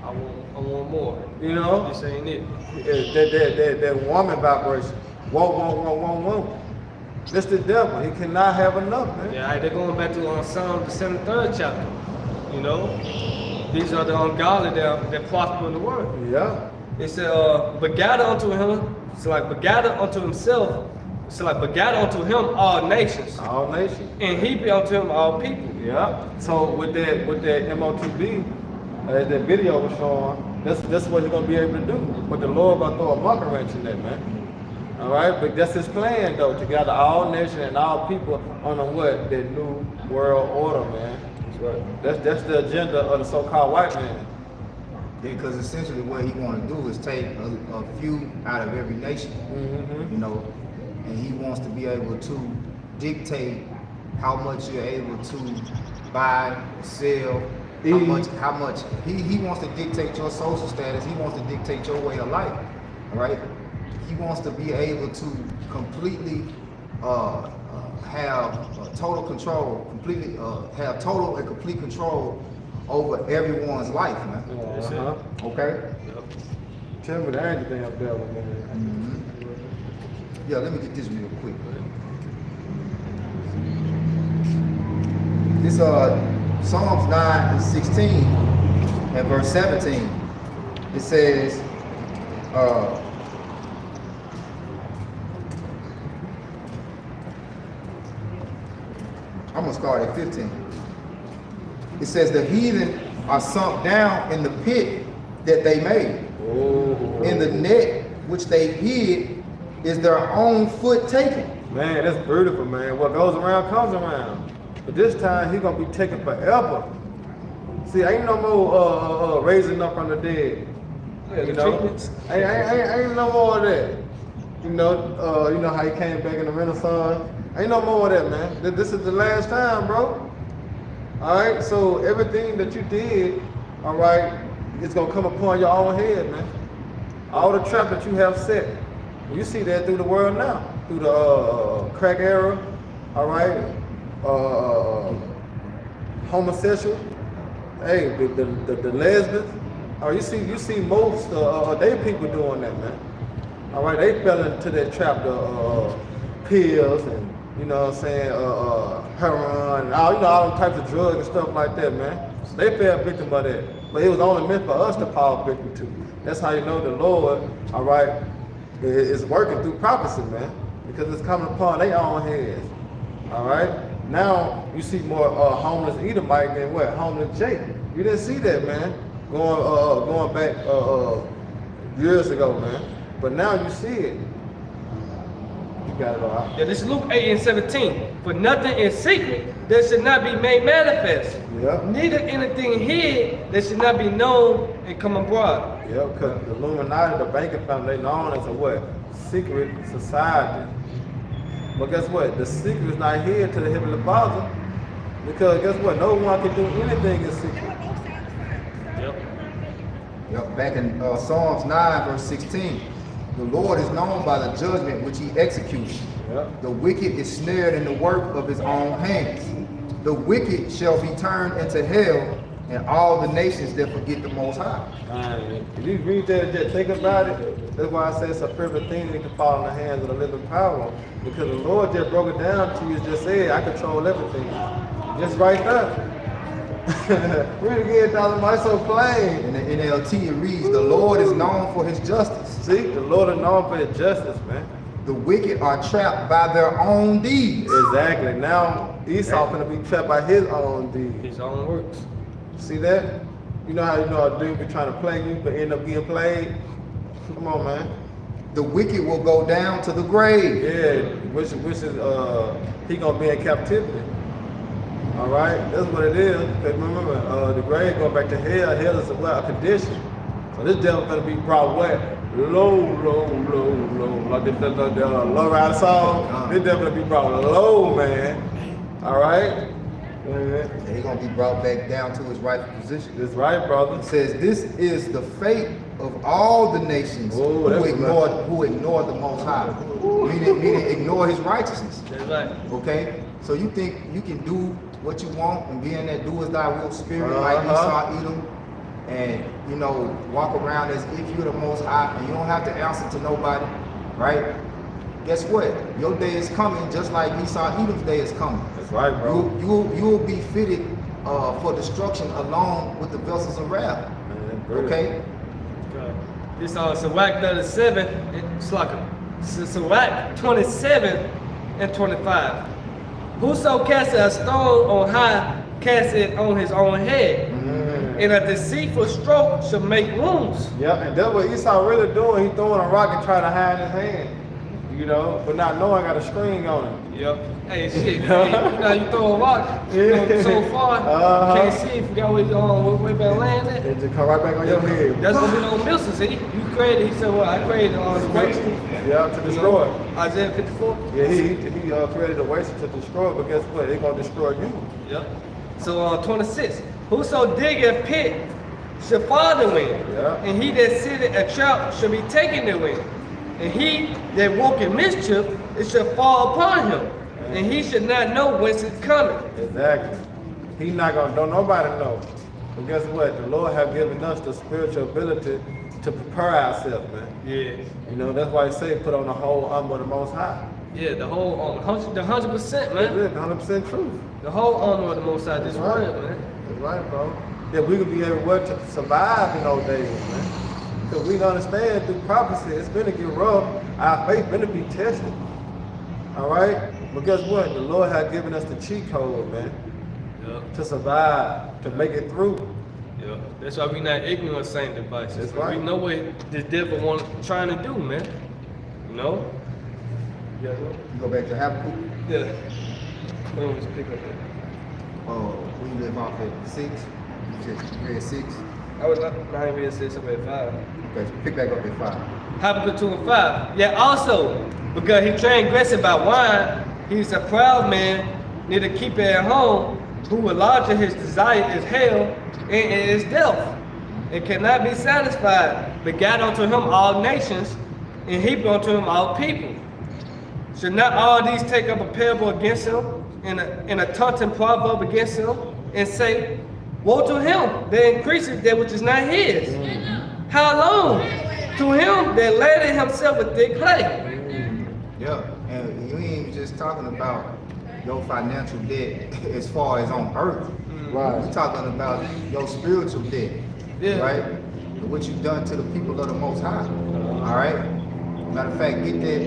I want more. You know? This ain't it. That woman vibration. Want. That's the devil. He cannot have enough, man. Yeah, they're going back to Psalm the 73rd chapter. You know, these are the ungodly that prosper in the world. Yeah. It said, but gather unto him, but gather unto himself, but gather unto him all nations, All nations. and heap unto him all people. Yeah. So with that MOTB, as that video was showing, that's what he's gonna be able to do. But the Lord gonna throw a monkey wrench in that, man. All right, but that's his plan, though, to gather all nations and all people on what? That new world order, man. That's the agenda of the so-called white man. Because essentially what he want to do is take a few out of every nation, Mm-hmm. you know, and he wants to be able to dictate how much you're able to buy, sell, how much he wants to dictate your social status. He wants to dictate your way of life, all right? He wants to be able to completely have total control, have total and complete control over everyone's life, man. Uh-huh. Okay? Tell me the angel thing up there, man. Mm-hmm. Yeah, let me get this real quick. This Psalms 9:16 and verse 17. It says, I'm gonna start at 15. It says, the heathen are sunk down in the pit that they made. Oh. In the net which they hid is their own foot taken. Man, that's beautiful, man. What goes around comes around. But this time, he's gonna be taken forever. See, ain't no more raising up from the dead. Yeah, You the know, treatments. ain't no more of that. You know how he came back in the Renaissance. Ain't no more of that, man. This is the last time, bro. All right. So everything that you did, all right, it's gonna come upon your own head, man. All the trap that you have set. You see that through the world now, through the crack era, all right, homosexual, hey, the lesbians. Oh, you see most they people doing that, man. All right, they fell into that trap, the pills and you know what I'm saying, heroin and all types of drugs and stuff like that, man. So they fell victim of that, but it was only meant for us to fall victim to. That's how you know the Lord, all right, is working through prophecy, man, because it's coming upon their own heads. All right. Now you see more homeless Edomite than what homeless Jake. You didn't see that, man, going back years ago, man. But now you see it. You got it all. Yeah, this is Luke 8:17. For nothing is secret that should not be made manifest. Yep. Neither anything hid that should not be known and come abroad. Yeah, because the Illuminati, the banking family, they known as a what? Secret society. But guess what? The secret is not here to the Heavenly Father. Because guess what? No one can do anything in secret. Yep. Yep, back in Psalms 9, verse 16, the Lord is known by the judgment which he executes. Yep. The wicked is snared in the work of his own hands. The wicked shall be turned into hell, and all the nations that forget the Most High. If you read that and just think about it, that's why I say it's a perfect thing that can fall in the hands of the living power. Because the Lord just broke it down to you, just said, I control everything. Just right there. Read it again, Thousand Miles, so plain. In the NLT it reads, the Lord is known for his justice. See, the Lord is known for his justice, man. The wicked are trapped by their own deeds. Exactly. Now Esau gonna be trapped by his own deeds. His own works. See that? You know how you know a dude be trying to play you but end up getting played? Come on, man. The wicked will go down to the grave. Yeah, which is he gonna be in captivity. All right, that's what it is. Because remember, the grave going back to hell. Hell is a condition. So this devil gonna be brought what? Low. Like the low rider song. This devil gonna be brought low, man. All right. And he's gonna be brought back down to his rightful position. That's right, brother. It says this is the fate of all the nations Oh, that's who ignore the Most High, meaning ignore his righteousness. That's right. Okay, so you think you can do what you want and be in that do as thy will spirit like Esau, Edom, and you know walk around as if you're the Most High and you don't have to answer to nobody, right? Guess what? Your day is coming just like Esau, Edom's day is coming. That's right, bro. You'll be fitted for destruction along with the vessels of wrath. Man, that's Okay. This on Sirach 37, it's like Sirach 27 and 25. Whoso casts a stone on high, casts it on his own head. And a deceitful stroke shall make wounds. Yep, and that's what Esau really doing. He throwing a rock and trying to hide his hand. You know, but not knowing got a string on it. Yep. Hey, shit. Hey, now you throw a rock you know, so far, you can't see if you got where back land at. It just come right back on your head. That's what we know Milson said. You created, he said, well, I created the waste. Yeah, to destroy. Isaiah 54. Yeah, he created a waste to destroy, but guess what? They're gonna destroy you. Yep. So 26. Whoso dig a pit shall fall therein, Yeah. and he that sitteth a trap shall be taken therein. And he that walk in mischief, it shall fall upon him, and he should not know whence it's coming. Exactly. He not gonna, don't nobody know. But guess what? The Lord have given us the spiritual ability to prepare ourselves, man. Yeah. You know, that's why he say put on the whole armor of the Most High. Yeah, the whole 100%, That's man. it, 100% truth. The whole armor of the Most High, this That's right. real, man. That's right, bro. That we could be able to survive in those days, man. Because we understand through prophecy, it's going to get rough. Our faith going to be tested. All right? But guess what? The Lord has given us the cheat code, man, Yep. to survive, to make it through. Yeah, that's why we not ignorant of same devices. That's right. We know what the devil trying to do, man. You know? Yeah, You go back to Habakkuk. Yeah. Let's pick up that. We live off at 6. You just read 6. I was not even ready to say something at 5. Okay, pick back up at 5. Habakkuk 2 and 5. Yeah, also, because he transgressed by wine, he's a proud man, need to keep it at home, who will larger his desire is hell and is death, and cannot be satisfied, begat unto him all nations, and heaped unto him all people. Should not all these take up a parable against him, and a taunting proverb against him, and say, woe to him that increaseth that which is not his? How long? To him that laded himself with thick clay. Yeah, and you ain't just talking about your financial debt as far as on earth. Right. We're talking about your spiritual debt, Yeah. right? what you've done to the people of the Most High. All right. Matter of fact, get that.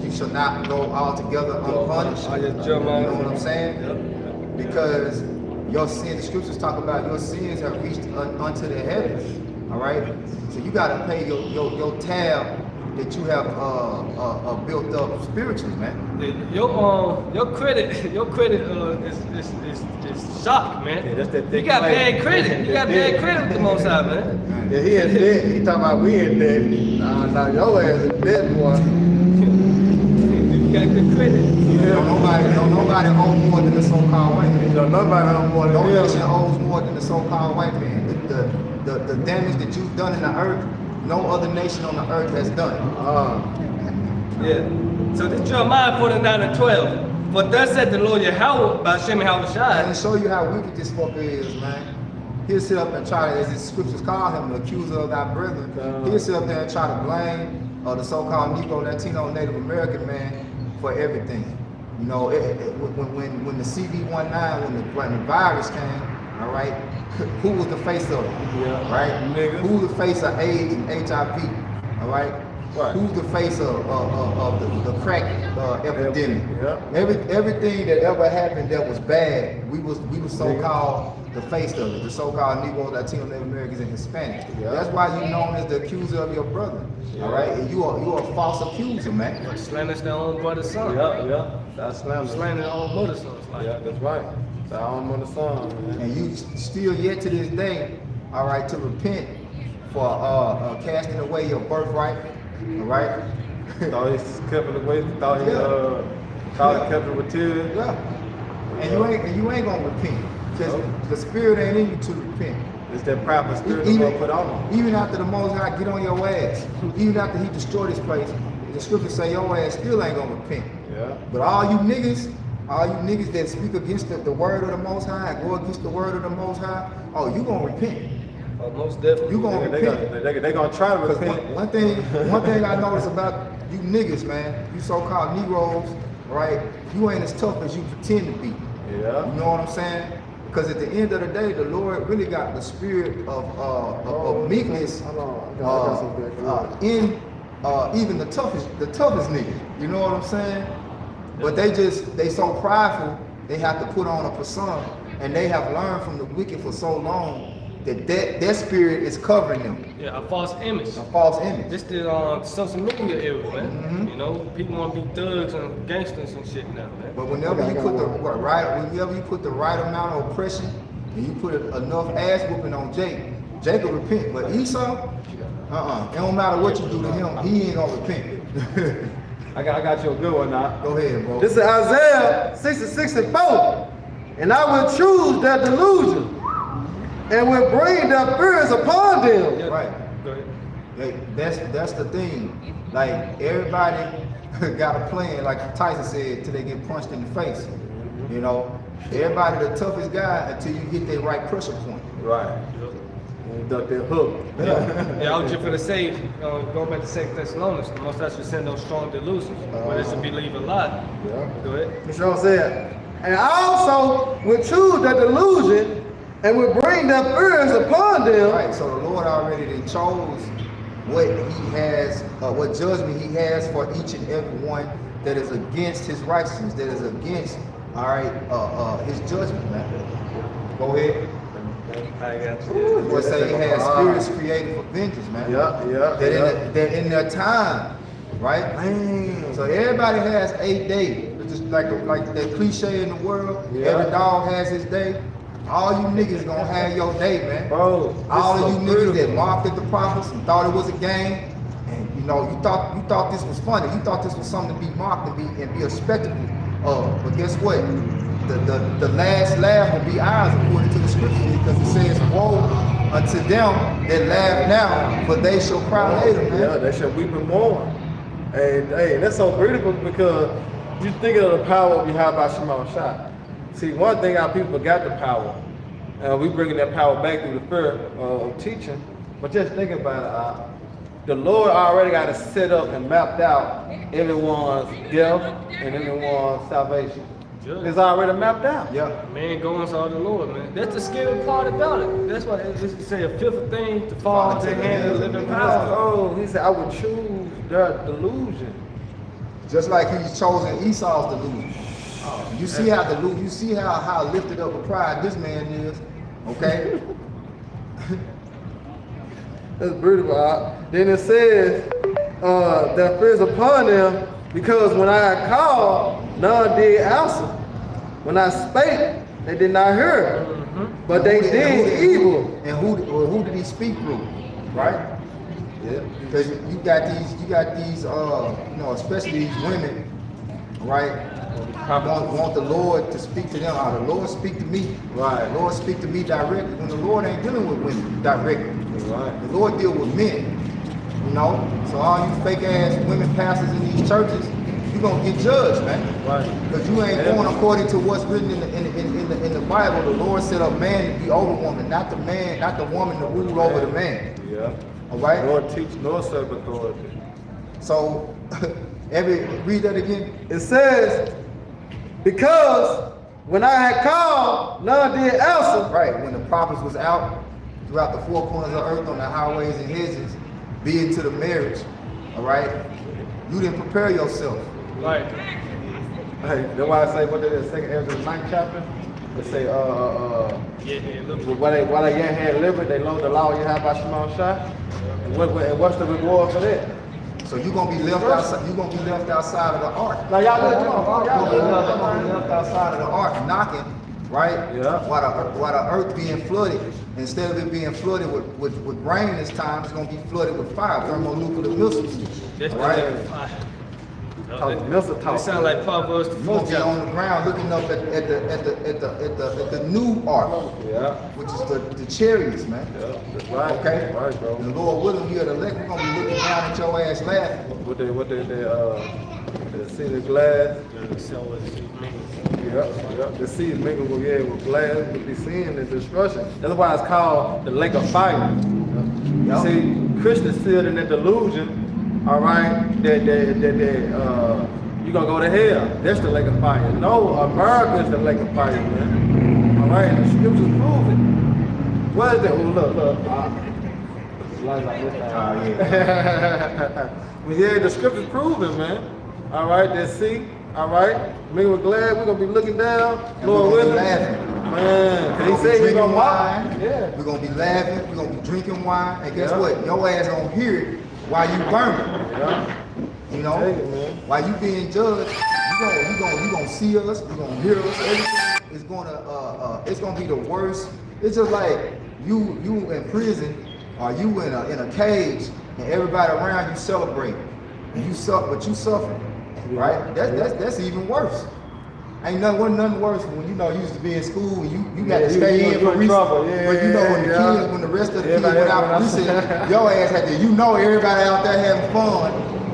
You shall not go altogether unpunished. You know what I'm saying? Yep. Because your sins, the scriptures talk about your sins have reached unto the heavens. All right. So you got to pay your tab that you have built up spiritually, man. Your credit is shocked, man. Yeah, that's that You thick got plate. bad credit. You got bad credit with the Most High, man. Yeah, he in debt. He talking about we in debt. Nah, your ass in debt, boy. You got good credit. Don't nobody owe more than the so-called white man. Don't nobody know more No than nation him. owes more than the so-called white man. The damage that you've done in the earth, no other nation on the earth has done. Yeah. So this Jeremiah 49:12. For thus said the Lord Yahweh by Shem And Yahushai. to show you how wicked this fucker is, man. He'll sit up and try to, as the scriptures call him, the accuser of thy brethren. He'll sit up there and try to blame the so-called Negro, Latino, Native American man for everything. You know, when the CV-19, when the virus came, all right, who was the face of it? Yeah. Right? Niggas. Who was the face of AIDS and HIV? All right? Right. Who's the face of the crack epidemic? Yeah. Everything that ever happened that was bad, we was so-called the face of it, the so-called Negro, Latino, Native Americans, and Hispanics. Yeah. That's why you're known as the accuser of your brother. All right, and you are a false accuser, man. Slanders their own brother's son. Yeah. That's slander. Slandering their own mother's son. Like, Yeah, that's right. So I don't know the song, man. And you still yet to this day, all right, to repent for casting away your birthright. All right. Thought he kept it away. Thought he kept it with tears. Yeah. And you ain't gonna repent because the spirit ain't in you to repent. It's that proper spirit that's gonna put on him. Even after the Most High get on your ass, even after he destroy this place, the scriptures say your ass still ain't gonna repent. Yeah. But all you niggas that speak against the word of the Most High, go against the word of the Most High, oh, you gonna repent. most definitely. You gonna repent. They gonna try to Because repent. one thing I notice about you niggas, man, you so-called Negroes, right? You ain't as tough as you pretend to be. Yeah. You know what I'm saying? Because at the end of the day, the Lord really got the spirit of meekness in even the toughest nigga. You know what I'm saying? But they so prideful, they have to put on a persona, and they have learned from the wicked for so long that spirit is covering them, Yeah, a false image. a false image. This the social media era, man. Mhm. You know, people want to be thugs and gangsters and shit now, man. But whenever you put the right amount of oppression and you put enough ass whooping on Jake will repent. But Esau, it don't matter what you do to him, he ain't gonna repent. I got you a good one now. Go ahead, bro. This is Isaiah 66:4. And I will choose their delusion and will bring their fears upon them. Yeah, Right. Go ahead. That's the thing. Like everybody got a plan, like Tyson said, till they get punched in the face. You know, everybody the toughest guy until you hit that right pressure point. Right. And duck that hook. Yeah, I was just gonna say, going back to 2 Thessalonians, the Most High should send those strong delusions, whether it's to believe a lie. Yeah. Go ahead. That's what I'm saying. And I also will choose their delusion and will bring their fears upon them. Right. So the Lord already done chose what He has, what judgment He has for each and every one that is against His righteousness, that is against, all right, His judgment, man. Go ahead. I got you. What say He has spirits created for vengeance, man. That in their time, right? Man. So everybody has a day. It's just like that cliche in the world. Yeah. Every dog has his day. All you niggas gonna have your day, man. Bro, All this of is you so niggas beautiful. that mocked at the prophets and thought it was a game, and you know you thought this was funny. You thought this was something to be mocked and be a spectacle of. But guess what? The last laugh will be ours according to the scriptures, because it says, "Woe unto them that laugh now, for they shall cry later." Man. Yeah, they shall weep and mourn. Hey, that's so beautiful because you think of the power we have by Shema Shah. See, one thing our people got the power, and we bringing that power back through the fear of teaching. But just think about it, the Lord already got it set up and mapped out everyone's death and everyone's salvation. It's already mapped out. Yeah. Man, going saw the Lord, man. That's the scary part about it. That's why it say a fifth thing to fall into the hand of the living power. Oh, he said, I would choose their delusion. Just like he's chosen Esau's delusion. You see how you see how lifted up with pride this man is, okay? That's beautiful. Then it says, that fear is upon them, because when I had called, none did answer. When I spake, they did not hear. But they did evil. And who did he speak through? Right? Yeah. Because you got these you know, especially these women, right? Want the Lord to speak to them. The Lord speak to me. Right. The Lord speak to me directly. When the Lord ain't dealing with women directly. Right. The Lord deal with men. You know? So all you fake ass women pastors in these churches, you gonna get judged, man. Right. Because you ain't going according to what's written in the Bible. The Lord set up man to be over woman, not the woman to rule over the man. Yeah. All right? Lord teach, Lord serve authority. So read that again. It says, because when I had called, none did answer. Right, when the prophets was out throughout the four corners of the earth on the highways and hedges, being to the marriage, all right, you didn't prepare yourself. Right. Hey, that's why I say what that is, 2 Ezra 9th chapter. They say, while they yet had liberty, they learned the law you have by Shimon Shah. And what's the reward for that? So you're gonna be left outside. You're gonna be left outside of the ark. Now y'all You're know, gonna be left outside of the ark, knocking, right? Yeah. While the earth being flooded, instead of it being flooded with rain this time, it's gonna be flooded with fire, thermonuclear missiles. That's Right? Talk missile It talk. sound like Proverbs the You're gonna fourth be chapter. on the ground looking up at the new ark, Yeah. which is the chariots, man. Yeah. That's right. Okay? That's right, bro. And the Lord willing, we are the elect. We're gonna be looking down at your ass laughing. What they see the glass. Yeah. The sea is mingled with glass, with the sin and destruction. That's why it's called the lake of fire. Yup. See, Christians still in that delusion, all right, that you're gonna go to hell. That's the lake of fire. No, America is the lake of fire, man. All right, and the scriptures prove it. What is that? Oh, look. Lights like this now. Yeah. Well, yeah, the scriptures prove it, man. All right, that sea. All right, mingle with glad. We're gonna be looking down. And Lord we're gonna be willing. laughing. Man, We're he gonna be said he's drinking gonna wine. Yeah. We're gonna be laughing. We're gonna be drinking wine. And guess Yeah. what? Your ass gonna hear it while you burning. Yeah. You know, Tell you, man. while you being judged, you gonna see us. You gonna hear us. Everything is it's gonna be the worst. It's just like you in prison or you in a cage and everybody around you celebrate. And you suffer, but you suffer, right? That's even worse. Ain't nothing worse when you used to be in school and you got Yeah, to you stay in for recess. trouble. But Yeah, when the rest of the Everybody kids went out else for went out. recess, your ass had to. Everybody out there having fun,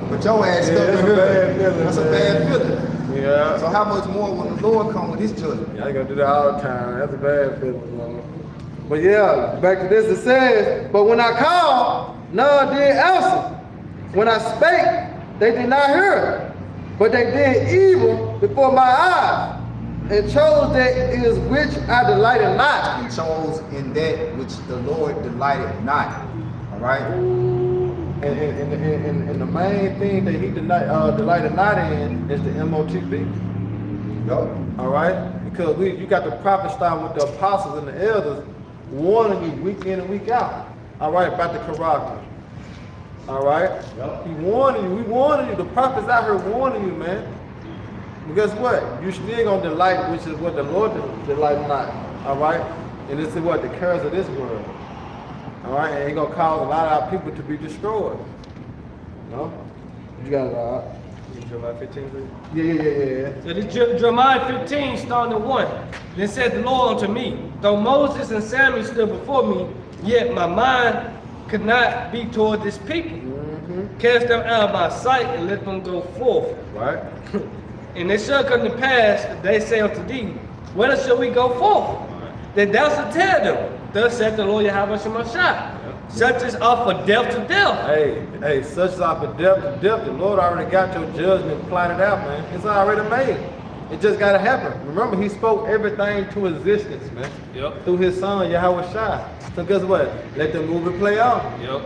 but your ass stuck that's in a here. bad feeling, That's a man. bad feeling. Yeah. So how much more when the Lord come with His judgment? Y'all gotta do that all the time. That's a bad feeling, man. But yeah, back to this, it says, but when I called, none did answer. When I spake, they did not hear. But they did evil before my eyes, and chose that is which I delighted not. And chose in that which the Lord delighted not. All right. And the main thing that he delighted not in is the MOTB. Yup. All right? Because you got the prophets starting with the apostles and the elders warning you week in and week out. All right, about the Karaka. All right? Yep. He warning you. We warning you. The prophets out here warning you, man. But guess what? You still gonna delight, which is what the Lord delights not. All right? And this is what the cares of this world. All right? And it's gonna cause a lot of our people to be destroyed. No? You got it all. Jeremiah 15. Yeah. So this Jeremiah 15, starting at 1. Then said the Lord unto me, though Moses and Samuel stood before me, yet my mind could not be toward this people. Cast them out of my sight and let them go forth. Right? And it shall come to pass, they say unto thee, whither shall we go forth? Then thou shalt tell them, thus saith the Lord Yahweh Shemashah, such as are for death to death. Hey, such as for death to death. The Lord already got your judgment plotted out, man. It's already made. It just gotta happen. Remember, he spoke everything to existence, man. Yep. Through his son, Yahweh Shai. So guess what? Let the movie play out. Yep.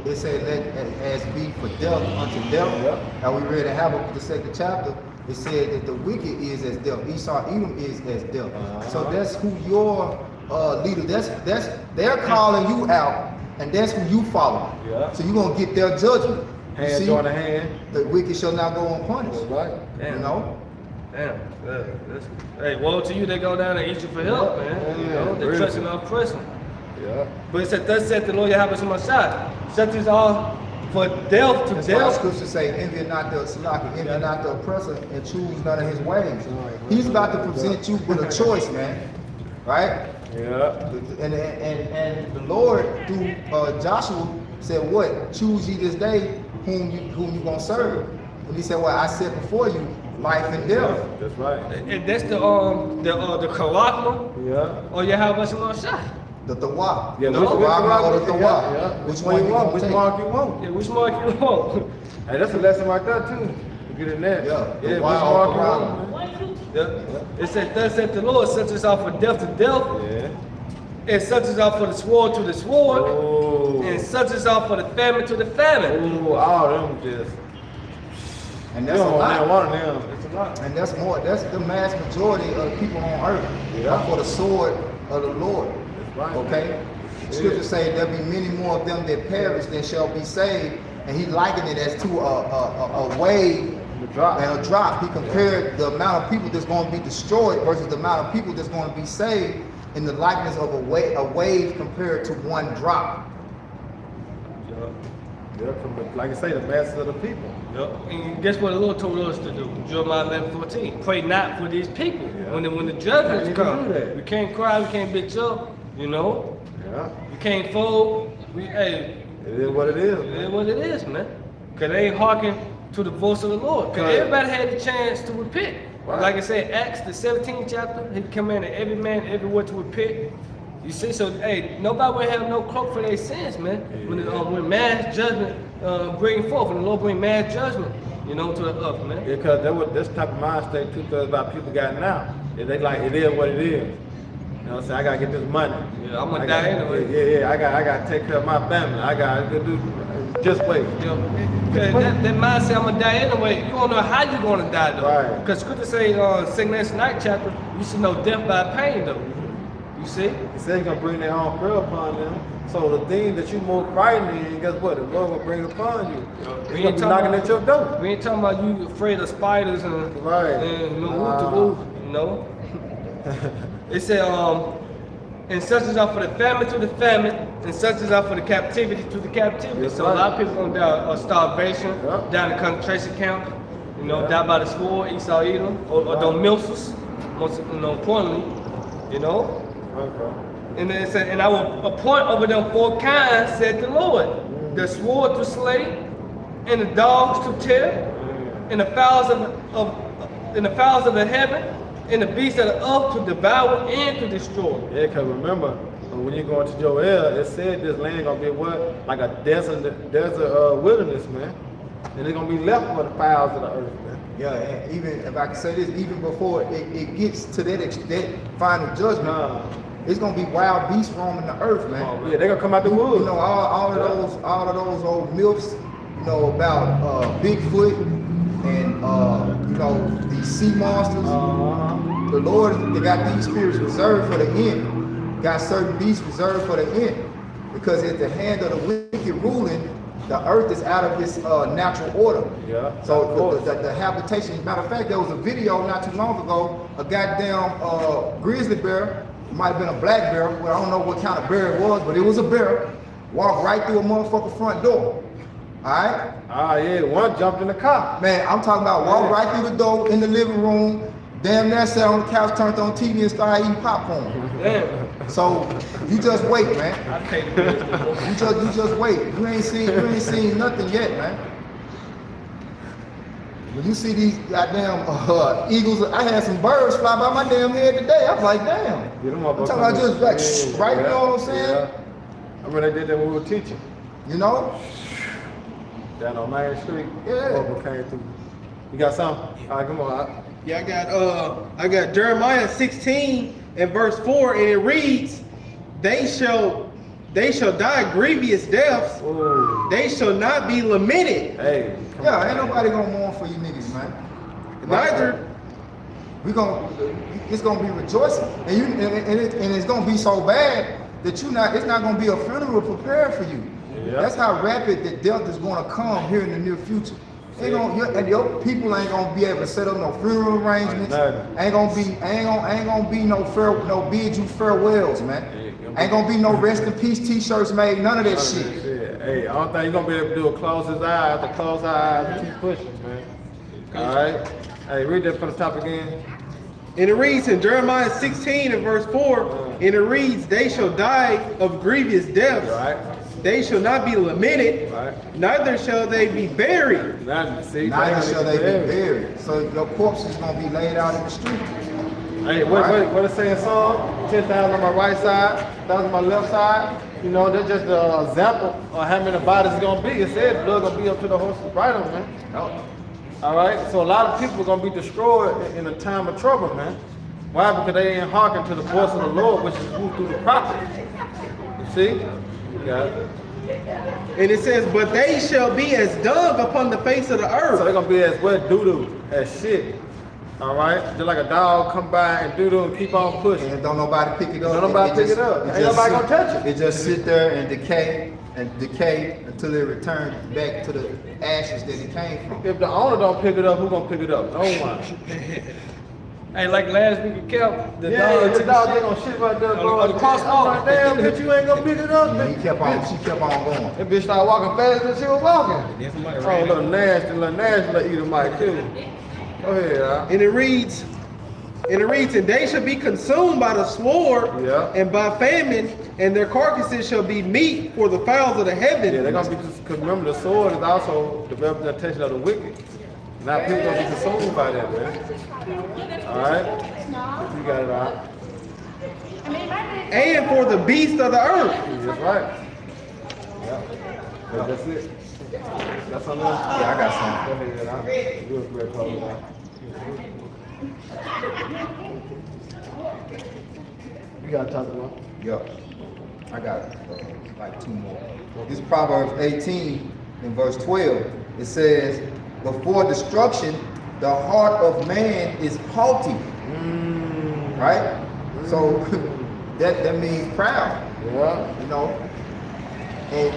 It said, let as be for death unto death. Yep. Now we read in Habakkuk, the 2nd chapter, it said that the wicked is as death. Esau, Edom is as death. So that's who your leader, they're calling you out, and that's who you follow. Yeah. So you're going to get their judgment. You Hand see? join the hand. The wicked shall not go unpunished. That's right. Damn. You know? Damn. Hey, woe to you, they go down and eat you for help, man. You know, they're really. trusting the oppressor. Yeah. But it said, thus said the Lord Yahweh Shemashah, such is all for death to That's why the death. scripture say, envy not the Salaki, envy not the oppressor, and choose none of his ways. He's about to present you with a choice, man. Right? Yeah. And the Lord through Joshua said, what? Choose ye this day whom you gonna serve. And he said, well, I set before you life and death. That's right. And that's the Karakma Yeah. or Yahweh Shemashah. The Tawab. Yeah, The which Tawab or the yeah, Tawab. yeah. Which one you want? gonna Which take? mark you want? Yeah, which mark you want? Hey, that's a lesson right there too. You get in there. Yeah, the Yeah, which wild mark you around. want, man? Yeah. It said, thus said the Lord, such is all for death to death, Yeah. and such is all for the sword to the sword, Oh. and such is all for the famine to the famine. Ooh, all of them just. And You that's a don't want lot. one of them. It's a lot. And that's the mass majority of the people on earth Yeah. are for the sword of the Lord. That's right. Okay? The scripture say there'll be many more of them that perish than shall be saved. And he likened it as to a wave The drop. and a drop. He compared the amount of people that's going to be destroyed versus the amount of people that's going to be saved in the likeness of a wave compared to one drop. Yeah, like I say, the masses of the people. Yep. And guess what the Lord told us to do? Jeremiah 11:14. Pray not for these people. Yeah. When the How you judgments gonna come, do that? we can't cry, we can't bitch up, you know. Yeah. We can't fold. Hey, It is what it is, it is man. what it is, man. Cause they ain't hearken to the voice of the Lord. Cause Right. everybody had the chance to repent. Right. Like I said, Acts the 17th chapter, he commanded every man everywhere to repent. You see, so hey, nobody will have no cloak for their sins, man. When mass judgment bring forth, when the Lord bring mass judgment, you know, to the earth, man. Because that was this type of mind state 2/3 about people got now. They like it is what it is. You know what I'm saying? I gotta get this money. Yeah, I'm gonna I die gotta- anyway. Yeah. I gotta take care of my family. I gotta do. Just wait. You know, that mindset, I'm gonna die anyway. You don't know how you're gonna die though. Right. Because Scripture say, St. Lance Night chapter, you should know death by pain though. You see? He said he's gonna bring their own prayer upon them. So the thing that you more frightened in, guess what? The Lord will bring it upon you. We He's gonna ain't be talking knocking about- at your door. We ain't talking about you afraid of spiders and Right. and you know. It said, and such is out for the famine to the famine, and such is out for the captivity to the captivity. That's so right. a lot of people gonna die of starvation, Yeah. die in concentration camp, you know, Yeah. die by the sword, Esau Edom, or the Milsus, most importantly, you know. Okay. And then it said, and I will appoint over them 4 kinds, said the Lord, the sword to slay, and the dogs to tear, and the fowls of the heaven, and the beasts of the earth to devour and to destroy. Yeah, because remember, when you go into Joel, it said this land gonna be what? Like a desert wilderness, man. And it's gonna be left for the fowls of the earth, man. Yeah, and even if I can say this, even before it gets to that final judgment, Nah. it's gonna be wild beasts roaming the earth, man. Yeah, they gonna come out the woods. You know, all of those old myths, you know, about Bigfoot and you know, these sea monsters. The Lord, they got these spirits reserved for the end. Got certain beasts reserved for the end. Because at the hand of the wicked ruling, the earth is out of its natural order. Yeah. So the habitation, as a matter of fact, there was a video not too long ago, a goddamn grizzly bear, it might have been a black bear, well, I don't know what kind of bear it was, but it was a bear, walked right through a motherfucking front door. All right? Ah, yeah, one jumped in the car. Man, I'm talking about walk right through the door in the living room, damn near sat on the couch, turned on TV and started eating popcorn. Damn. So you just wait, man. I can't do this. You just wait. You ain't seen nothing yet, man. When you see these goddamn eagles, I had some birds fly by my damn head today. I was like, damn. Yeah, them I'm motherfuckers talking about just like yeah, right, you yeah, know what I'm saying? Yeah. I remember they did that when we were teaching. You know? Down on Main Street. Yeah. Motherfucker came through. You got something? All right, come on. Yeah, I got Jeremiah 16 and verse 4, and it reads, they shall die grievous deaths, Ooh. they shall not be lamented, Hey. Come Yeah, on. ain't nobody gonna mourn for you niggas, man. neither. It's gonna be rejoicing, and it's gonna be so bad that it's not gonna be a funeral prepared for you. Yeah. That's how rapid the death is gonna come here in the near future. And your people ain't gonna be able to set up no funeral arrangements. Nothing. Ain't gonna be no bid you farewells, man. Ain't gonna be no rest in peace t-shirts made. None of that shit. Hey, I don't think you're gonna be able to do a close his eyes, to close our eyes and keep pushing, man. All right. Hey, read that from the top again. And it reads in Jeremiah 16 and verse 4, and it reads, they shall die of grievous deaths, All right. they shall not be lamented, Right. neither shall they be buried. Neither shall they be buried. So your corpse is gonna be laid out in the street. Hey, what it say in Psalm? 10,000 on my right side, 1,000 on my left side. You know, that's just an example of how many bodies it's gonna be. It said blood gonna be up to the horse's bridle, man. All right, so a lot of people are gonna be destroyed in a time of trouble, man. Why? Because they ain't hearken to the voice of the Lord, which is through the prophets. You see? You got it. And it says, but they shall be as dung upon the face of the So they're earth. gonna be as wet doo-doo as shit. All right, just like a dog come by and doo-doo and keep on pushing. And don't nobody pick it up. Don't nobody pick it up. Ain't nobody gonna touch it. It just sit there and decay until it returns back to the ashes that it came from. If the owner don't pick it up, who gonna pick it up? No one. Hey, like last week, Kelp, the Yeah, dog the took dog the they shit. gonna shit right there, On bro. the crosswalk. I'm like, damn, bitch, you ain't gonna pick it up, And bitch. she kept on going. That bitch started walking faster than she was walking. Then somebody Oh, ran little nasty, little eater Mike too. Go ahead, huh? And it reads, and they shall be consumed by the sword Yeah. and by famine, and their carcasses shall be meat for the fowls of the heaven. Yeah, they're gonna be, because remember the sword is also the representation of the wicked. Now people gonna be consumed by that, man. Alright? You got it out. And for the beasts of the earth. That's right. Yeah. That's it. That's on us. Yeah, I got some. Go ahead, huh? Real quick, hold on. You gotta talk about. Yo, I got like two more. This is Proverbs 18 in verse 12. It says, before destruction, the heart of man is haughty. Right? So that means proud. Yeah. You know, and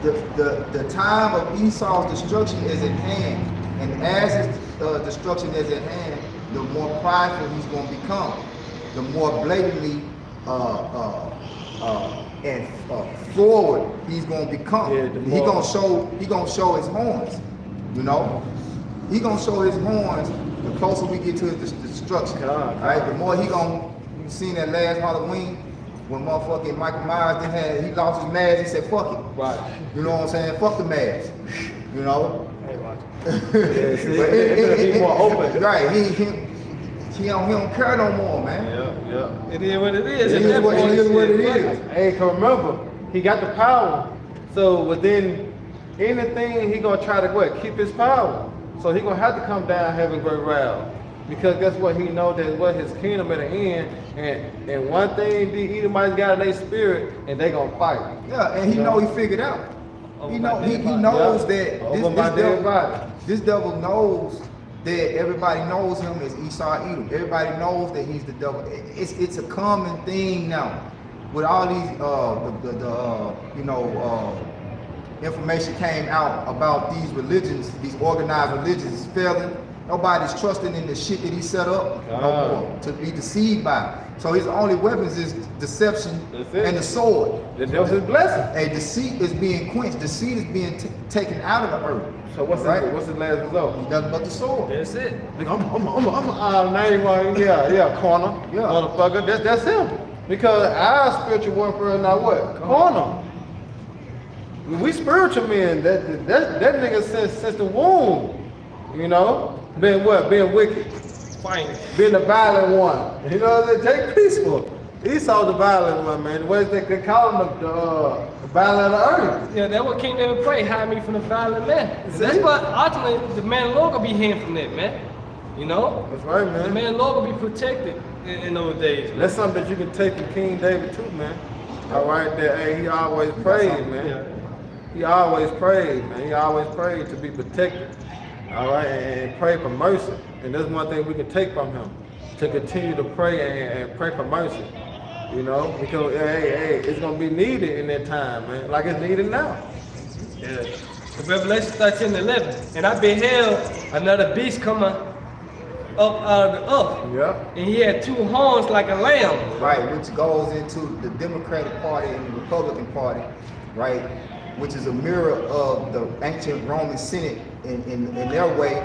the time of Esau's destruction is at hand, and as his destruction is at hand, the more prideful he's going to become, the more blatantly and forward he's going to become. Yeah, the He more- gonna show his horns. You know, he gonna show his horns the closer we get to his destruction. God. Right? The more he gonna. You seen that last Halloween when motherfucking Michael Myers he lost his mask. He said, "Fuck it." Right. You know what I'm saying? Fuck the mask. You know. Yeah, see, it's be more open. Right. He don't care no more, man. Yeah, yeah. It is what it is. It At is that what point, it is. What it shit, is. Hey, can remember, he got the power. So within anything, he gonna try to what? Keep his power. So he gonna have to come down having great wrath. Because guess what? He know that what his kingdom at the end, and one thing the Edomites got in their spirit, and they gonna fight. Yeah, and he know he figured out. He knows that Over my dead body. this devil knows that everybody knows him as Esau Edom. Everybody knows that he's the devil. It's a common thing now with all these information came out about these religions, these organized religions failing. Nobody's trusting in the shit that he set up no more to be deceived by. So his only weapons is deception That's it. and the sword. That was his blessing. A deceit is being quenched. Deceit is being taken out of the earth. So what's his last result? Nothing but the sword. That's it. Nigga, I'm name one, yeah, corner, Yeah. motherfucker. That's him. Because our spiritual warfare is not what? Corner. We spiritual men. That nigga since the womb, you know, being what? Being wicked, Fine. being the violent one. You know, they take peaceful. Esau the violent one, man. The way they call him the violent of the earth. Yeah, that's what King David prayed, hide me from the violent man. See? That's what ultimately the man of the Lord gonna be hidden from that, man. You know? That's right, The man. man of the Lord gonna be protected in those days, man. That's something that you can take from King David too, man. All right, that hey, he always prayed, man. Yeah. He always prayed, man. He always prayed to be protected. All right, and pray for mercy. And that's one thing we can take from him, to continue to pray and pray for mercy. You know, because hey, it's gonna be needed in that time, man. Like it's needed now. Yeah. Revelation 13:11. And I beheld another beast coming up out of the earth. Yeah. And he had 2 horns like a lamb. Right, which goes into the Democratic Party and the Republican Party, right, which is a mirror of the ancient Roman Senate in their way,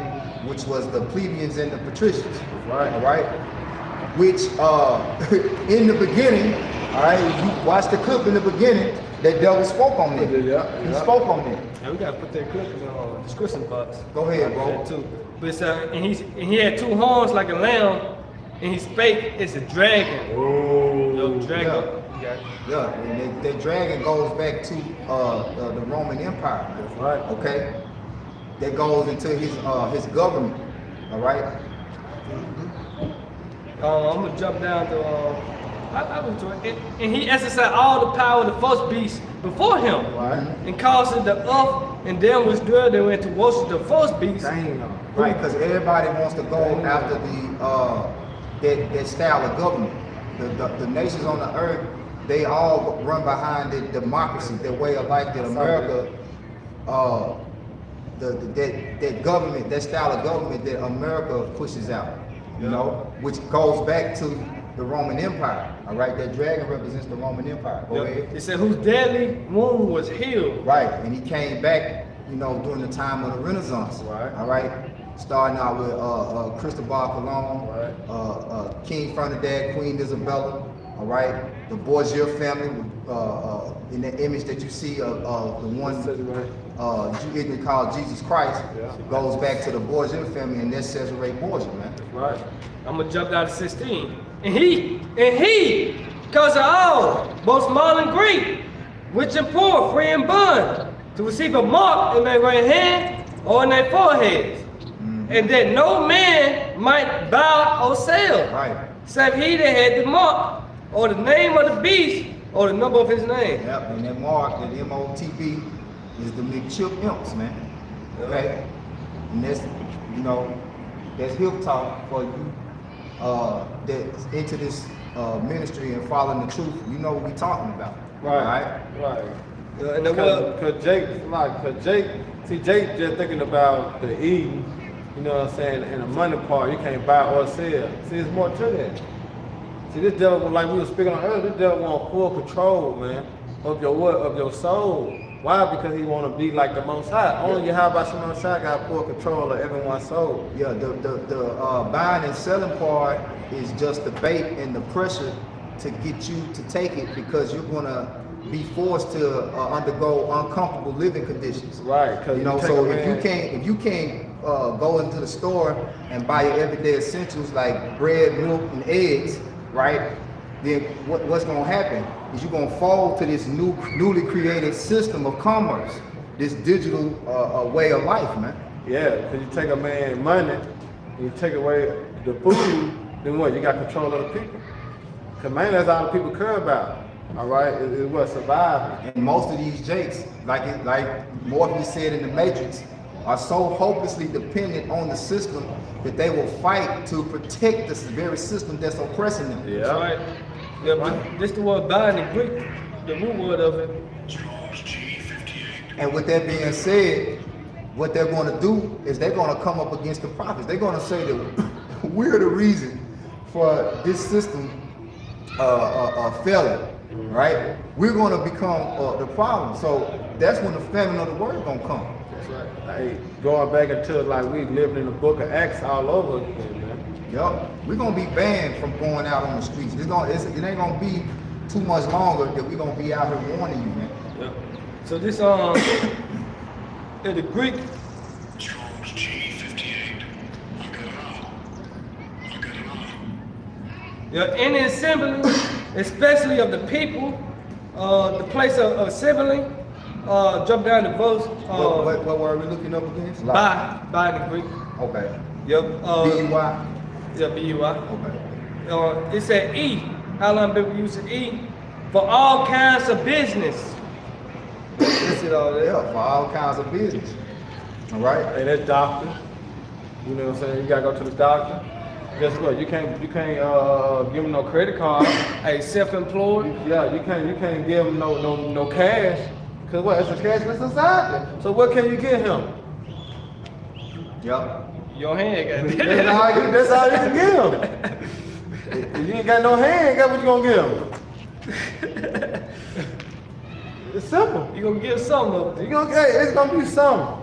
which was the plebeians and the patricians. Right. All right, which in the beginning, all right, if you watch the clip in the beginning, that devil spoke on them. Yeah, He yeah. spoke on them. And we gotta put that clip in the description box. Go ahead, bro. That too. But it's, and he had 2 horns like a lamb, and he spake, it's a dragon. Yo, dragon. Yeah. You got it. Yeah, and that dragon goes back to the Roman Empire. That's right. Okay, that goes into his government. All right. I'm gonna jump down to I was doing it, and he exercised all the power of the first beast before him, Right. and caused it the earth, and them which dwell they went to worship the first beast. Dang, no. Right, because everybody wants to go after that style of government. The nations on the earth, they all run behind the democracy, their way of life. That America, that government, that style of government that America pushes out. You know, which goes back to the Roman Empire. All right, that dragon represents the Roman Empire. Go ahead. It said whose deadly wound was healed. Right, and he came back, you know, during the time of the Renaissance. Right. All right, starting out with Cristobal Colon, Right. King Ferdinand, Queen Isabella. All right, the Borgia family, in the image that you see of the one ignorant called Jesus Christ, Yeah. goes back to the Borgia family, and that's Cesare Borgia, man. Right. I'm gonna jump down to 16. And he, cause of all, both small and great, rich and poor, free and bond, to receive a mark in their right hand or in their foreheads, and that no man might bow or sell, Right. except he that had the mark, or the name of the beast, or the number of his name. Yep, and that mark, that MOTB, is the McChip Imps, man. Okay? And that's, you know, that's hip talk for you that's into this ministry and following the truth. You know what we talking about. Right. All right? Right. And the world, Cause Jake, Jake just thinking about the Eden, you know what I'm saying, and the money part, you can't buy or sell. See, there's more to that. See, this devil, like we were speaking on earlier, this devil want full control, man, of your what? Of your soul. Why? Because he want to be like the Most High. Only Yahweh Shemel Most High got full control of everyone's soul. Yeah, the buying and selling part is just the bait and the pressure to get you to take it, because you're gonna be forced to undergo uncomfortable living conditions. Right, 'cause you know. you take So a if you can't go into the store and buy your everyday essentials like bread, milk, and eggs, right? Then what's gonna happen is you're gonna fall to this newly created system of commerce, this digital way of life, man. Yeah, because you take a man's money, and you take away the food, then what? You got control of the people. Because man, that's all the people care about. All right, is what? Surviving. And most of these jakes, like Morpheus said in the Matrix, are so hopelessly dependent on the system that they will fight to protect this very system that's oppressing them. Yeah. right? Yeah, but this the word bind in Greek, the root word of it. And with that being said, what they're going to do is they're going to come up against the prophets. They're going to say that we're the reason for this system failing, right? We're going to become the problem. So that's when the famine of the word going to come. That's right. Hey, going back into like we living in the book of Acts all over again, man. Yup. We're gonna be banned from going out on the streets. It ain't gonna be too much longer that we're gonna be out here warning you, man. Yeah. So this in the Greek, Strong's G58. I got it all. yeah, in the assembly especially of the people, the place of assembly, jump down to verse, what were we looking up against? by the Greek. Okay. Yep. B-U-Y? Yeah, B-U-I. Okay. It said E. How long people use E? For all kinds of business. This is all that. Yeah, for all kinds of business. All right? Hey, that's doctor. You know what I'm saying? You gotta go to the doctor. Guess what? You can't give them no credit card. Hey, self-employed. Yeah, you can't give him no cash. Cause what? It's a cashless society. So what can you get him? Yep. Your hand got That's all you can give him. If you ain't got no hand, guess what you gonna give him? It's simple. You gonna get some of it. It's gonna be something.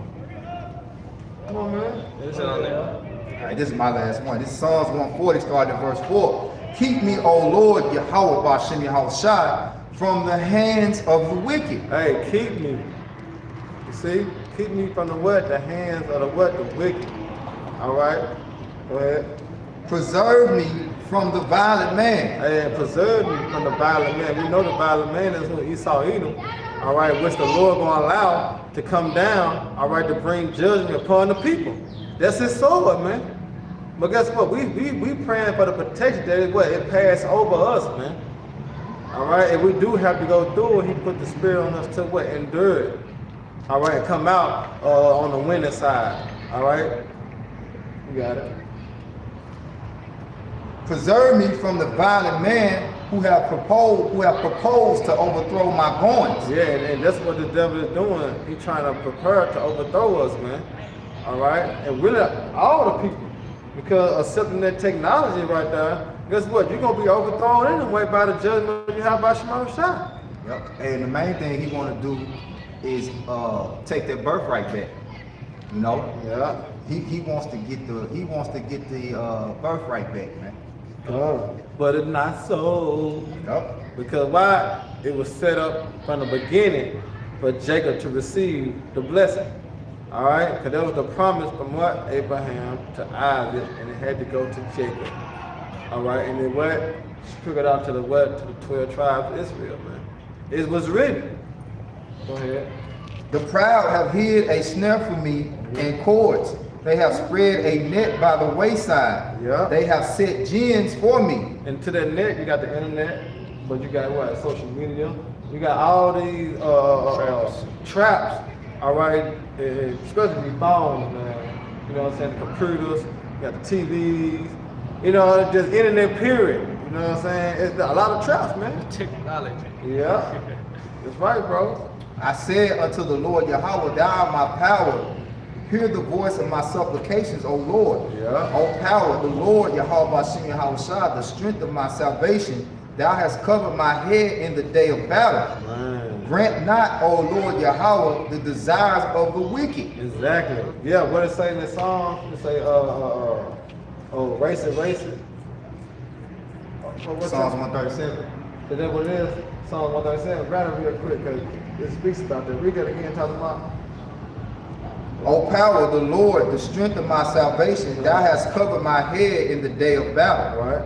Come on, man. It's on there. All right, this is my last one. This is Psalms 140, starting at verse 4. Keep me, O Lord, Yahweh, Ba'Shem Yahushai, from the hands of the wicked. Hey, keep me. You see? Keep me from the what? The hands of the what? The wicked. All right? Go ahead. Preserve me from the violent man. Hey, and preserve me from the violent man. We know the violent man is who Esau Edom. All right, which the Lord gonna allow to come down. All right, to bring judgment upon the people. That's his sword, man. But guess what? We praying for the protection that it pass over us, man. All right, and we do have to go through it. He put the spirit on us to what? Endure it. All right, and come out on the winning side. All right, you got it. Preserve me from the violent man who have proposed to overthrow my goings. Yeah, and that's what the devil is doing. He's trying to prepare to overthrow us, man. All right, and really all the people, because accepting that technology right there, guess what? You're gonna be overthrown anyway by the judgment you have by Shema Shah. Yep. And the main thing he want to do is take that birthright back. You know. Yeah. He wants to get the birthright back, man. But it's not so. Yep. Because why? It was set up from the beginning for Jacob to receive the blessing. All right? Because that was the promise from what? Abraham to Isaac, and it had to go to Jacob. All right? And then what? Triggered out to the what? To the 12 tribes of Israel, man. It was written. Go ahead. The proud have hid a snare for me in cords. They have spread a net by the wayside. Yeah. They have set gins for me. And to that net, you got the internet, but you got what? Social media. You got all these traps. All right, especially phones, man. You know what I'm saying? The computers, you got the TVs. You know, just internet period. You know what I'm saying? It's a lot of traps, man. Technology. Yeah, that's right, bro. I said unto the Lord Yahweh, thou art my power. Hear the voice of my supplications, O Lord. Yeah. O power, the Lord Yahweh Ba'Shem Yahushua, the strength of my salvation. Thou hast covered my head in the day of battle. Man. Grant not, O Lord Yahweh, the desires of the wicked. Exactly. Yeah, what it say in the song? It say, race it. Psalms 137. Is that what it is? Psalm 137. Grab it real quick because it speaks about that. Read that again, talking about. O power, the Lord, the strength of my salvation. Thou hast covered my head in the day of battle. All right.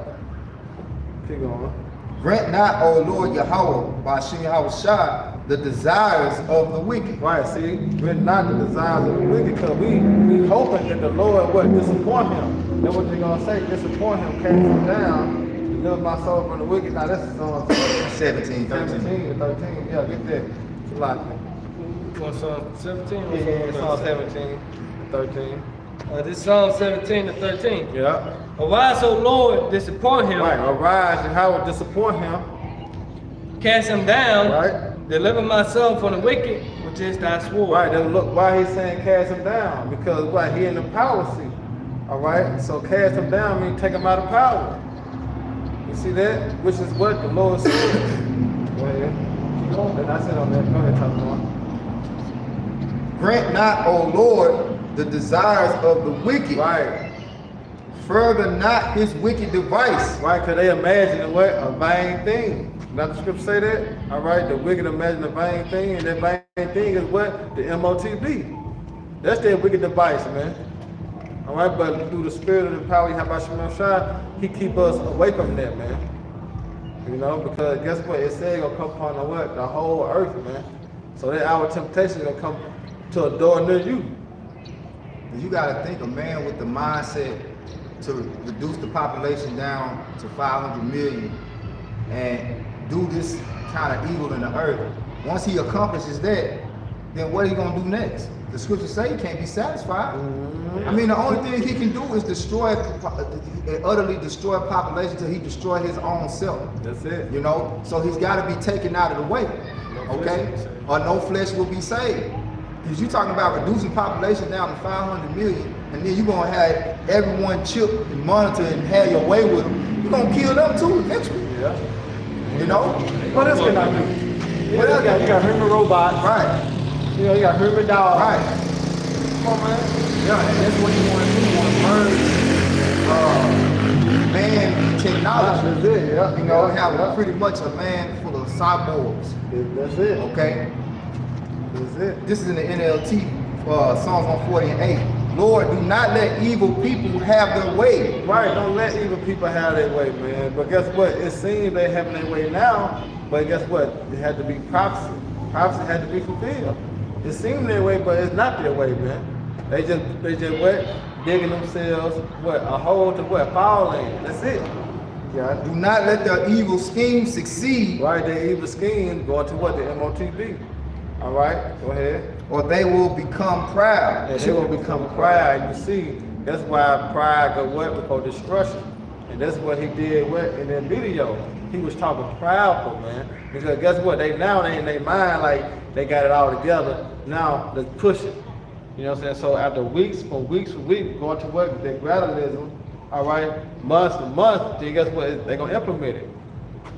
Keep going. Grant not, O Lord Yahweh, Ba'Shem Yahushua, the desires of the wicked. Right, see, we're not the desires of the wicked because we hoping that the Lord would disappoint him. That's what you're going to say, disappoint him, cast him down, deliver my soul from the wicked. Now that's Psalm 17, 13. 17 and 13. Yeah, get that. It's a lot. Want Psalm 17? Yeah, Psalm 17 and 13. This Psalm 17 to 13. Yeah. Arise, O Lord, disappoint him. Right, arise and how would disappoint him. Cast him down. Right. Deliver my soul from the wicked, which is thy sword. Right, then look why he's saying cast him down. Because what? He in the power seat. All right, so cast him down means take him out of power. You see that? Which is what the Lord said. Go ahead. Keep going. Then I said on that. Go ahead, talk on. Grant not, O Lord, the desires of the wicked. Right. Further not his wicked device. Right, because they imagine what? A vain thing. Not the scripture say that? All right, the wicked imagine a vain thing, and that vain thing is what? The MOTB. That's their wicked device, man. All right, but through the spirit of the power you have by Shema Shai, he keep us away from that, man. You know, because guess what? It said it's gonna come upon the what? The whole earth, man. So that our temptation is gonna come to a door near you. You gotta think a man with the mindset to reduce the population down to 500 million and do this kind of evil in the earth. Once he accomplishes that, then what are he gonna do next? The scriptures say he can't be satisfied. I mean, the only thing he can do is utterly destroy population till he destroy his own self. That's it. You know, so he's got to be taken out of the way, okay? Or no flesh will be saved. Because you're talking about reducing population down to 500 million, and then you're gonna have everyone chip and monitor and have your way with them. You're gonna kill them too eventually. Yeah. You know? What else can I do? What else? You got human robots. Right. You know, you got human dogs. Right. Come on, man. Yeah, and that's what you want to do. You want to merge man technology. That's it, yeah. You know, Yeah. have pretty much a man full of cyborgs. That's it. Okay? That's it. This is in the NLT, Psalms 140 and 8. Lord, do not let evil people have their way. Right, don't let evil people have their way, man. But guess what? It seems they having their way now, but guess what? It had to be prophecy. Prophecy had to be fulfilled. It seemed their way, but it's not their way, man. They just what? Digging themselves, what? A hole to what? Fall in. That's it. Yeah. Do not let their evil schemes succeed, Right, their evil scheme going to what? The MOTB. All right, go ahead. or they will become proud. And they will become pride. And you see, that's why pride go what? Before destruction. And that's what he did what in that video. He was talking proudful, man. Because guess what? They in their mind like they got it all together. Now let's push it. You know what I'm saying? So after weeks, going to work, their gradualism, all right, months to month, then guess what? They're gonna implement it.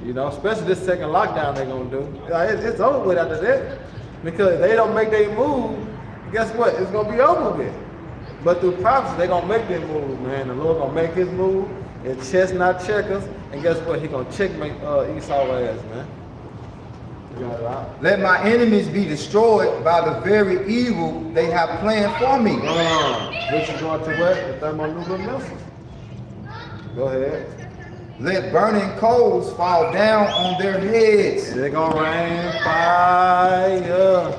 You know, especially this second lockdown they're gonna do. It's over with after that. Because if they don't make their move, guess what? It's gonna be over with. But through prophecy, they're gonna make their move, man. The Lord gonna make his move. It's chess, not checkers. And guess what? He gonna checkmate Esau's ass, man. You got it out. Let my enemies be destroyed by the very evil they have planned for me. Which is going to what? The thermonuclear missiles. Go ahead. Let burning coals fall down on their heads. They're gonna rain fire.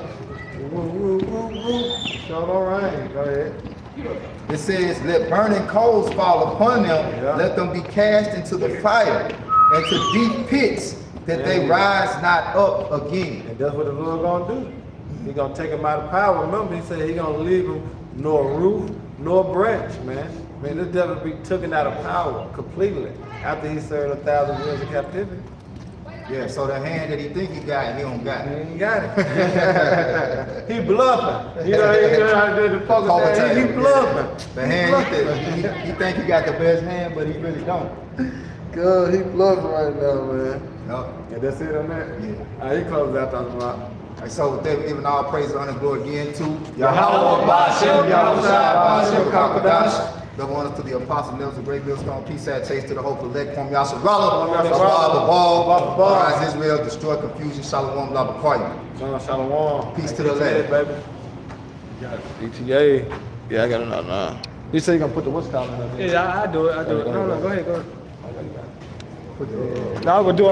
Woo, woo, woo, woo. Sure gonna rain. Go ahead. It says, let burning coals fall upon them, Yeah. let them be cast into the fire, and to deep pits, that they rise not up again. And that's what the Lord gonna do. He gonna take them out of power. Remember, he said he gonna leave them nor root nor branch, man. Man, this devil be taken out of power completely after he served 1,000 years of captivity. Yeah, so the hand that he think he got, he don't got He it. ain't got it. He bluffing. You know how to do the poker Poker thing. He table, bluffing. The hand, he think he got the best hand, but he really don't. God, he bluffing right now, man. No. And that's it on that? Yeah. He closed out talking about. And so with that, we're giving all praise, honor, and glory again to Yahweh Ba'ashem, Yahushua Ba'ashem Kakadash. Double honors to the apostle, Nelson, great millstone, peace, sad taste to the hope of elect, Kwam Yasharallah, Yasharallah, Ball, rise Israel, destroy confusion, Shalom, Labakoya. Shalom. Peace to the elect. baby. ETA. Yeah, I got it out now. You say you gonna put the what's called in there? Yeah, I do it. No, go ahead. Put the, No, I'm gonna do it.